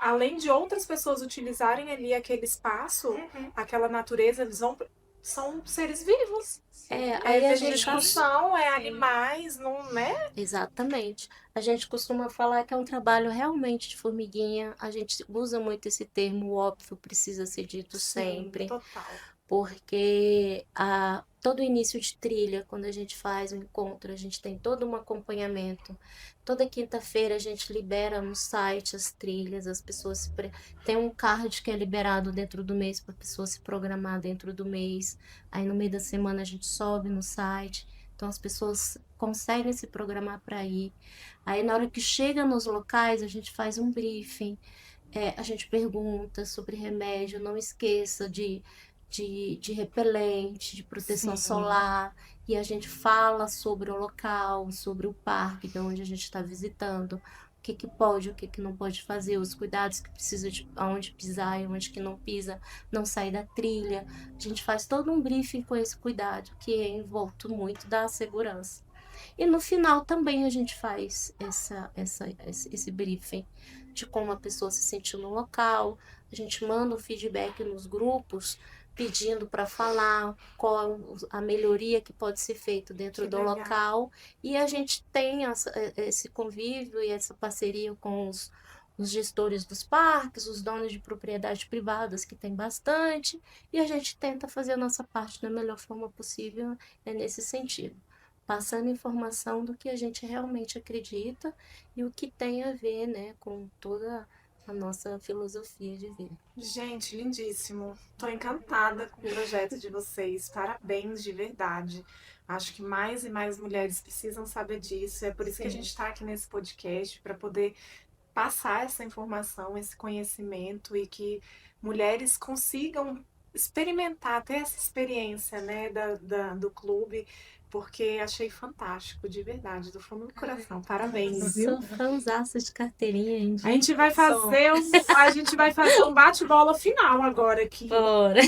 Além de outras pessoas utilizarem ali aquele espaço, aquela natureza, eles vão são seres vivos.
Aí a gente
Vegetação, animais, não, né?
Exatamente. A gente costuma falar que é um trabalho realmente de formiguinha. A gente usa muito esse termo, o óbvio precisa ser dito sempre.
Total.
Porque todo início de trilha, quando a gente faz um encontro, a gente tem todo um acompanhamento. Toda quinta-feira a gente libera no site as trilhas, as pessoas tem um card que é liberado dentro do mês para a pessoa se programar dentro do mês. Aí no meio da semana a gente sobe no site. Então as pessoas conseguem se programar para ir. Aí na hora que chega nos locais, a gente faz um briefing. A gente pergunta sobre remédio, não esqueça de repelente, de proteção solar, e a gente fala sobre o local, sobre o parque de onde a gente está visitando, o que pode, o que não pode fazer, os cuidados que precisa de aonde pisar e onde que não pisa, não sair da trilha. A gente faz todo um briefing com esse cuidado, que é envolto muito da segurança. E no final também a gente faz esse briefing de como a pessoa se sentiu no local. A gente manda um feedback nos grupos pedindo para falar qual a melhoria que pode ser feita dentro do local. E a gente tem esse convívio e essa parceria com os gestores dos parques, os donos de propriedades privadas, que tem bastante, e a gente tenta fazer a nossa parte da melhor forma possível nesse sentido, passando informação do que a gente realmente acredita e o que tem a ver, né, com toda a nossa filosofia de vida.
Gente, lindíssimo. Tô encantada com o projeto de vocês. Parabéns de verdade. Acho que mais e mais mulheres precisam saber disso. É por isso que a gente está aqui nesse podcast, para poder passar essa informação, esse conhecimento, e que mulheres consigam experimentar, ter essa experiência, né, do clube, porque achei fantástico, de verdade, do fundo do coração. Parabéns, viu?
Sou fãzaça de carteirinha, hein?
A gente vai fazer um bate-bola final agora aqui.
Bora.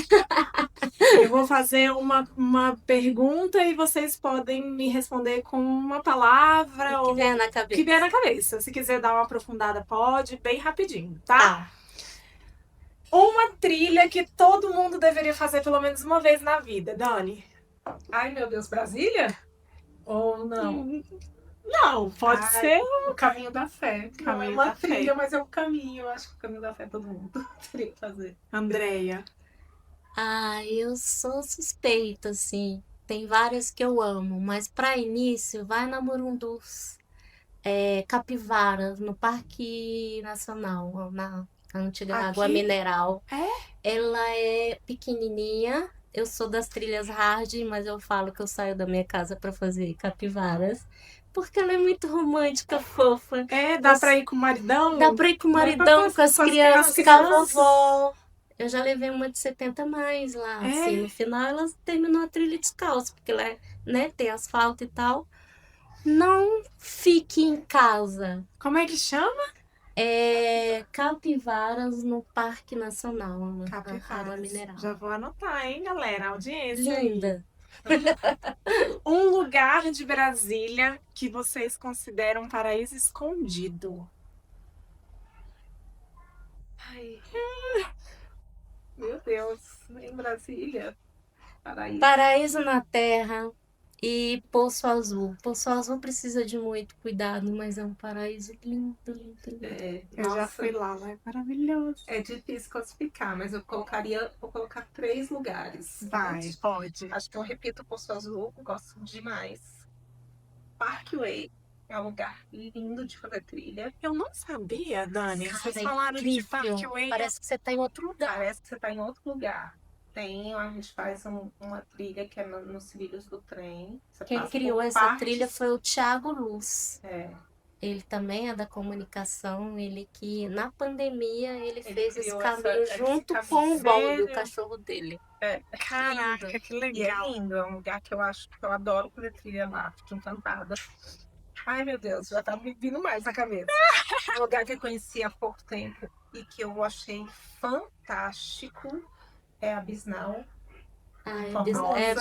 Eu vou fazer uma pergunta e vocês podem me responder com uma palavra
O que vier na cabeça.
que vier na cabeça. Se quiser dar uma aprofundada, pode, bem rapidinho, tá? Uma trilha que todo mundo deveria fazer pelo menos uma vez na vida, Dani.
Ai, meu Deus, Brasília? Ou não?
Não, pode ser
O Caminho da Fé. Não é
Caminho
uma
da Fé.
trilha, mas é um caminho. Eu acho que o Caminho da Fé todo mundo teria que fazer.
Andreia.
Eu sou suspeita, assim. Tem várias que eu amo, mas para início, vai na Morundus. Capivaras, no Parque Nacional, na antiga
Aqui?
Água Mineral.
É?
Ela é pequenininha. Eu sou das trilhas hard, mas eu falo que eu saio da minha casa para fazer capivaras, porque ela é muito romântica, fofa.
Dá pra ir com o maridão?
Dá pra ir com o maridão, com as crianças, com a vovó. Eu já levei uma de 70 mais lá, assim. No final, ela terminou a trilha descalça, porque ela tem asfalto e tal. Não fique em casa.
Como é que chama?
Capivaras no Parque Nacional, na Água
Capivaras.
Mineral.
Já vou anotar, hein, galera? Audiência aí.
Linda.
Um lugar de Brasília que vocês consideram um paraíso escondido.
Ai. Meu Deus, em Brasília.
Paraíso na Terra e Poço Azul. Poço Azul precisa de muito cuidado, mas é um paraíso lindo, lindo, lindo.
Eu já fui lá, é maravilhoso.
É difícil classificar, mas vou colocar 3 lugares.
Vai, pode.
Acho que eu repito Poço Azul, gosto demais. Parkway é um lugar lindo de fazer trilha.
Eu não sabia, Dani.
Cara,
Vocês
é
falaram de
incrível.
Parkway.
Parece que você tá em outro lugar.
Parece que você tá em outro lugar. A gente faz uma trilha que é nos trilhos do trem. Você
Quem
passa
criou
por
essa
partes.
trilha foi o Thiago Luz.
É.
Ele também é da comunicação, ele que na pandemia ele fez esse
criou
caminho
esse
junto
caminho.
com o Baldo,
Sério?
o cachorro dele.
Caraca, que
E é
legal.
lindo, é um lugar que eu acho que eu adoro fazer trilha lá, fico encantada. Ai, meu Deus, já tá me vindo mais na cabeça. Um lugar que eu conheci há pouco tempo e que eu achei fantástico é a Bisnau.
Bisnau é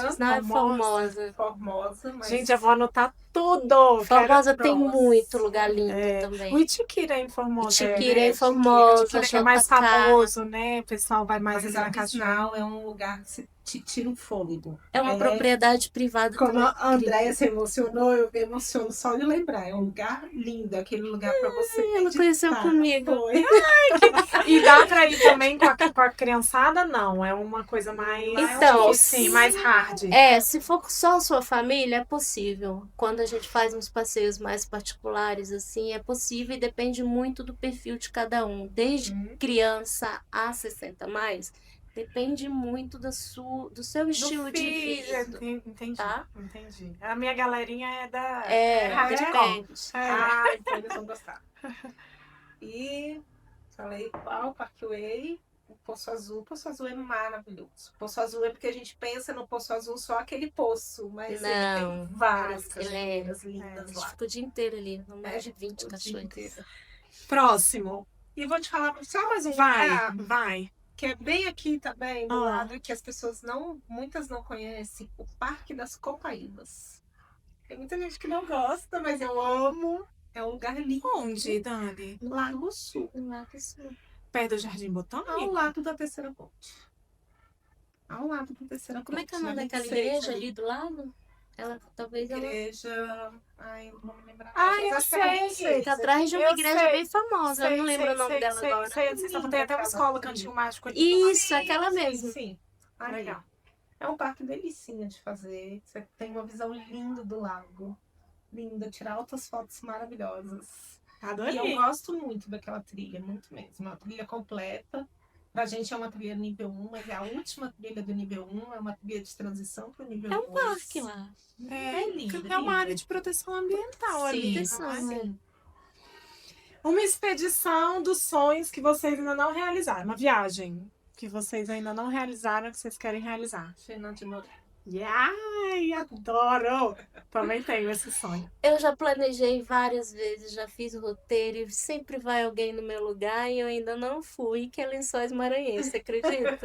Formosa.
Formosa, mas
Gente, eu vou anotar tudo.
Formosa
Quero
tem
próximo.
muito lugar lindo também.
O Itiquira é em Formosa.
Itiquira
né?
é em Formosa,
Itiquira que é mais
Jatacá.
famoso, né? O pessoal vai mais
Mas
ali
a
na Cachoeira.
Bisnau é um lugar que te tira um fôlego.
É uma propriedade privada
Como
também.
a Andréia se emocionou, eu me emociono só de lembrar. É um lugar lindo, aquele lugar para você
Ela
meditar.
conheceu comigo.
Foi.
E dá pra ir também com a criançada? Não, é uma coisa mais...
Então,
sim, mais hard.
Se for só a sua família, é possível. Quando a gente faz uns passeios mais particulares, assim, é possível e depende muito do perfil de cada um. Desde criança a 60 mais, depende muito do seu estilo de vida,
Entendi,
tá?
entendi. A minha galerinha é da...
Depende.
Ah, então eles vão gostar. E falei qual, Parkway, o Poço Azul. O Poço Azul é maravilhoso. O Poço Azul é porque a gente pensa no Poço Azul só aquele poço, mas ele
Não,
tem várias
ele
cachoeiras
A
lindas
gente
lá.
fica o dia inteiro ali, mais de 20
O dia
cachoeiras.
inteiro.
Próximo.
E vou te falar só mais um
Vai,
lugar
vai.
que é bem aqui também, do
Ah.
lado, que as pessoas muitas não conhecem, o Parque das Copaíbas. Tem muita gente que não gosta, mas eu amo. É um lugar lindo.
Onde, Dani?
Lago Sul.
Perto do Jardim Botânico?
Ao lado da Terceira Ponte. Ao lado da Terceira Ponte.
Como é que é o nome
na
daquela
26
igreja ali do lado? Talvez ela
Igreja. Ai, não vou me lembrar.
Ai,
Mas
eu
acho que era
sei.
26.
fica atrás de uma
Eu
igreja
sei.
bem famosa. Eu não lembro o nome dela agora.
Tem até uma escola, Cantinho Mágico ali.
Isso, aquela mesmo.
Sim. Ali.
Legal.
É um parque delicinha de fazer. Você tem uma visão linda do lago. Linda, tirar altas fotos maravilhosas. E eu
Adorei.
gosto muito daquela trilha, muito mesmo. Uma trilha completa. Pra gente é uma trilha nível 1, mas é a última trilha do nível 1. É uma trilha de transição pro nível 2.
É um parque lá.
É lindo.
É uma área de proteção ambiental ali.
Proteção,
não é?
né?
Uma expedição dos sonhos que vocês ainda não realizaram. Uma viagem que vocês ainda não realizaram, que vocês querem realizar.
Fernando de Noronha.
Ai, adoro! Também tenho esse sonho.
Eu já planejei várias vezes, já fiz o roteiro e sempre vai alguém no meu lugar e eu ainda não fui, que é Lençóis Maranhenses, você acredita?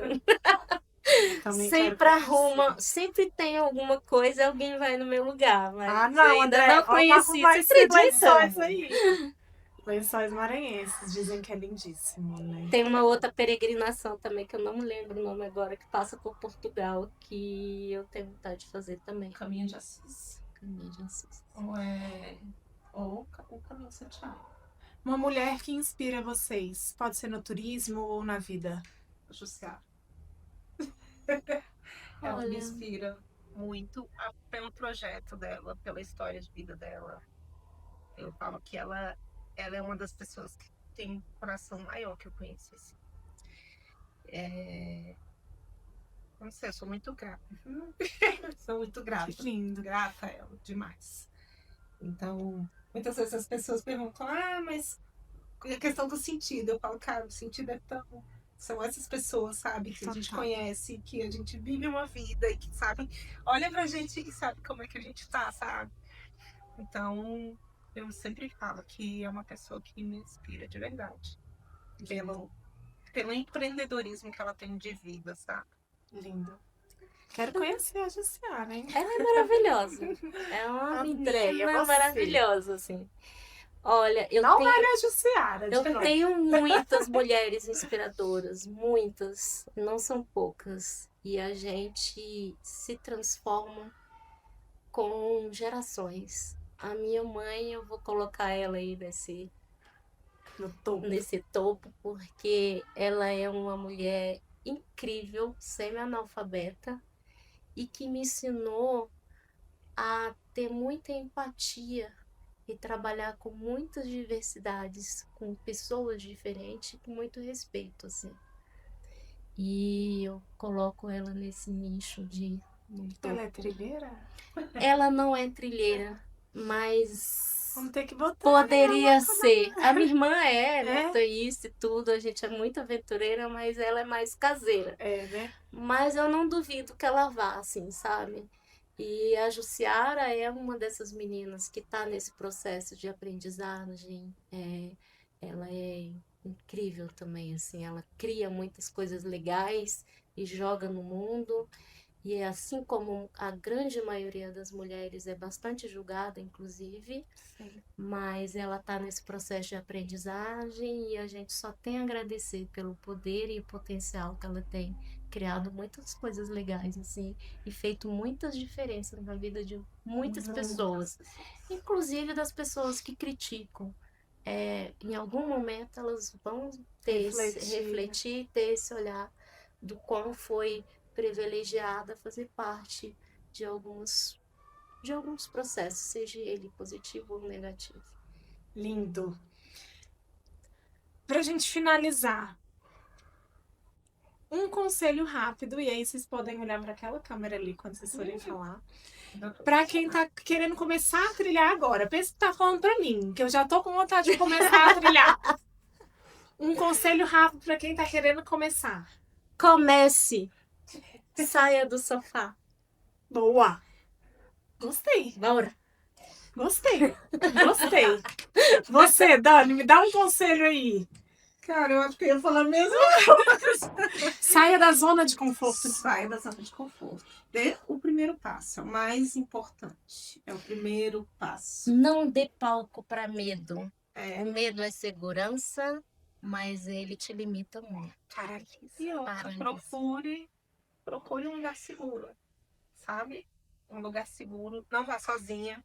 Também
Sempre
quero
arruma, sempre tem alguma coisa, alguém vai no meu lugar, mas
Ah,
eu
não,
ainda
André.
não conheci,
Vai
você
ser
acredita?
Lençóis aí. Lençóis Maranhenses, dizem que é lindíssimo, né?
Tem uma outra peregrinação também, que eu não me lembro o nome agora, que passa por Portugal, que eu tenho vontade de fazer também.
Caminho de Assis.
Caminho de Assis.
Ou o Caminho de Santiago.
Uma mulher que inspira vocês. Pode ser no turismo ou na vida.
Jussiara. Ela me
Olha.
inspira muito pelo projeto dela, pela história de vida dela. Eu falo que ela é uma das pessoas que tem um coração maior que eu conheço. Assim. Não sei, eu sou muito grata. Sou muito grata.
Que lindo.
Grata a ela, demais. Então, muitas vezes as pessoas perguntam, mas a questão do sentido. Eu falo, cara, o sentido é tão... São essas pessoas, sabe, que a gente conhece, que a gente vive uma vida e que, sabe, olha pra gente e sabe como é que a gente tá, sabe? Então, eu sempre falo que é uma pessoa que me inspira de verdade. Pelo empreendedorismo que ela tem de vida, sabe?
Lindo. Quero conhecer a Jussiara, hein?
Ela é maravilhosa. É uma
Andréia,
menina
você.
maravilhosa, assim. Olha, eu
Não
tenho...
vale a Jussiara.
Eu
de novo.
tenho muitas mulheres inspiradoras, muitas, não são poucas. E a gente se transforma com gerações. A minha mãe, eu vou colocar ela aí nesse topo, porque ela é uma mulher incrível, semi-analfabeta, e que me ensinou a ter muita empatia e trabalhar com muitas diversidades, com pessoas diferentes, com muito respeito, assim. E eu coloco ela nesse nicho de...
Ela é trilheira?
Ela não é trilheira, mas
Vamos ter que botar.
poderia ser. A minha irmã é
É?
motorista e tudo, a gente é muito aventureira, mas ela é mais caseira.
É, né?
Mas eu não duvido que ela vá, assim, sabe? E a Jussiara é uma dessas meninas que está nesse processo de aprendizagem. Ela é incrível também, assim, ela cria muitas coisas legais e joga no mundo. E assim como a grande maioria das mulheres é bastante julgada, inclusive, mas ela está nesse processo de aprendizagem e a gente só tem a agradecer pelo poder e potencial que ela tem criado muitas coisas legais, assim, e feito muitas diferenças na vida de muitas pessoas, inclusive das pessoas que criticam. Em algum momento elas vão refletir, ter esse olhar do quão foi privilegiada fazer parte de alguns processos, seja ele positivo ou negativo.
Lindo. Pra gente finalizar, um conselho rápido, e aí vocês podem olhar para aquela câmera ali quando vocês forem falar. Pra quem tá querendo começar a trilhar agora, pensa que tá falando pra mim, que eu já tô com vontade de começar a trilhar. Um conselho rápido pra quem tá querendo começar.
Comece! Saia do sofá.
Boa! Gostei.
Bora!
Gostei. Você, Dani, me dá um conselho aí.
Cara, eu acho que eu ia falar mesmo.
Saia da zona de conforto.
Saia da zona de conforto. Dê o primeiro passo, é o mais importante. É o primeiro passo.
Não dê palco para medo.
É.
O medo é segurança, mas ele te limita muito.
E outra, procure um lugar seguro, sabe? Um lugar seguro. Não vá sozinha.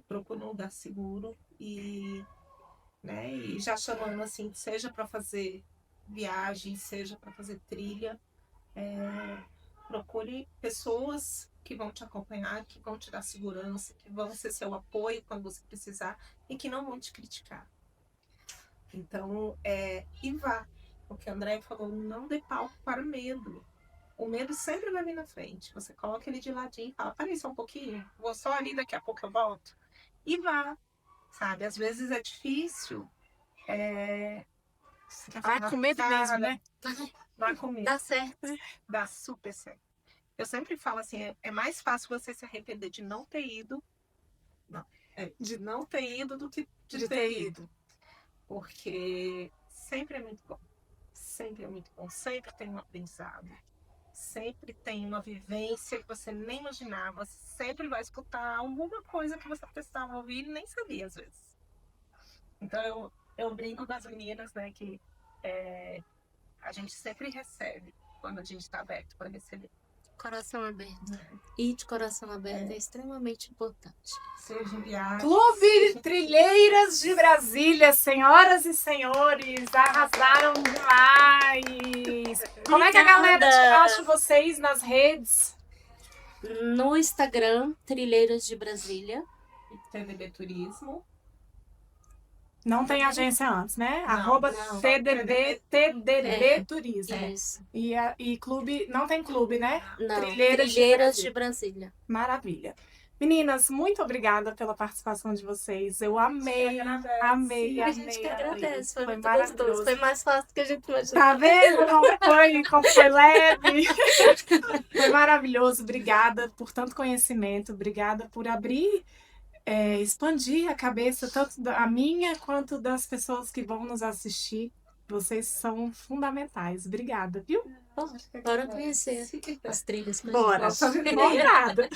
Procure um lugar seguro e já chamando assim, seja para fazer viagem, seja para fazer trilha, procure pessoas que vão te acompanhar, que vão te dar segurança, que vão ser seu apoio quando você precisar e que não vão te criticar. Então, e vá. O que a Andréia falou, não dê palco para o medo. O medo sempre vai vir na frente. Você coloca ele de ladinho e fala, peraí só um pouquinho, vou só ali, daqui a pouco eu volto. E vá, sabe? Às vezes é difícil.
Vai com medo mesmo, né?
Vai com medo.
Dá certo.
Dá super certo. Eu sempre falo assim, é mais fácil você se arrepender de não ter ido. De não ter ido do que de ter ido. Porque sempre é muito bom. Sempre é muito bom. Sempre tem um aprendizado. Sempre tem uma vivência que você nem imaginava. Você sempre vai escutar alguma coisa que você precisava ouvir e nem sabia às vezes. Então eu brinco com as meninas, né, que a gente sempre recebe quando a gente está aberto para receber.
Coração aberto. E de coração aberto é extremamente importante.
Seja em viagem.
Clube Trilheiras de Brasília, senhoras e senhores, arrasaram demais. Como é que a galera acha vocês nas redes?
No Instagram, Trilheiras de Brasília.
TDB Turismo.
Não tem agência antes, né?
Não,
TDB Turismo.
Isso.
E clube, não tem clube, né?
Não,
Trilheiras
de Brasília.
Maravilha. Meninas, muito obrigada pela participação de vocês. Eu amei.
A gente que agradece, foi muito gostoso. Foi mais fácil do que a gente imaginou.
Tá vendo como foi leve? Foi maravilhoso. Obrigada por tanto conhecimento. Obrigada por abrir, expandir a cabeça, tanto a minha quanto das pessoas que vão nos assistir. Vocês são fundamentais. Obrigada, viu?
Bora conhecer as trilhas.
Bora. Obrigada.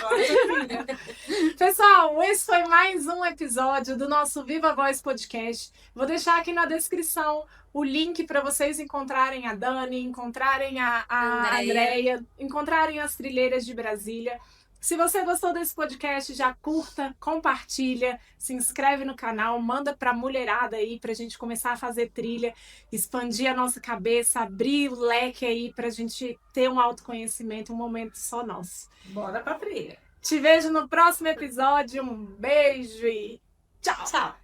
Pessoal, esse foi mais um episódio do nosso Viva Voz Podcast. Vou deixar aqui na descrição o link para vocês encontrarem a Dani, encontrarem a Andréia, encontrarem as Trilheiras de Brasília. Se você gostou desse podcast, já curta, compartilha, se inscreve no canal, manda pra mulherada aí pra gente começar a fazer trilha, expandir a nossa cabeça, abrir o leque aí pra gente ter um autoconhecimento, um momento só nosso.
Bora pra trilha.
Te vejo no próximo episódio. Um beijo e tchau!
Tchau!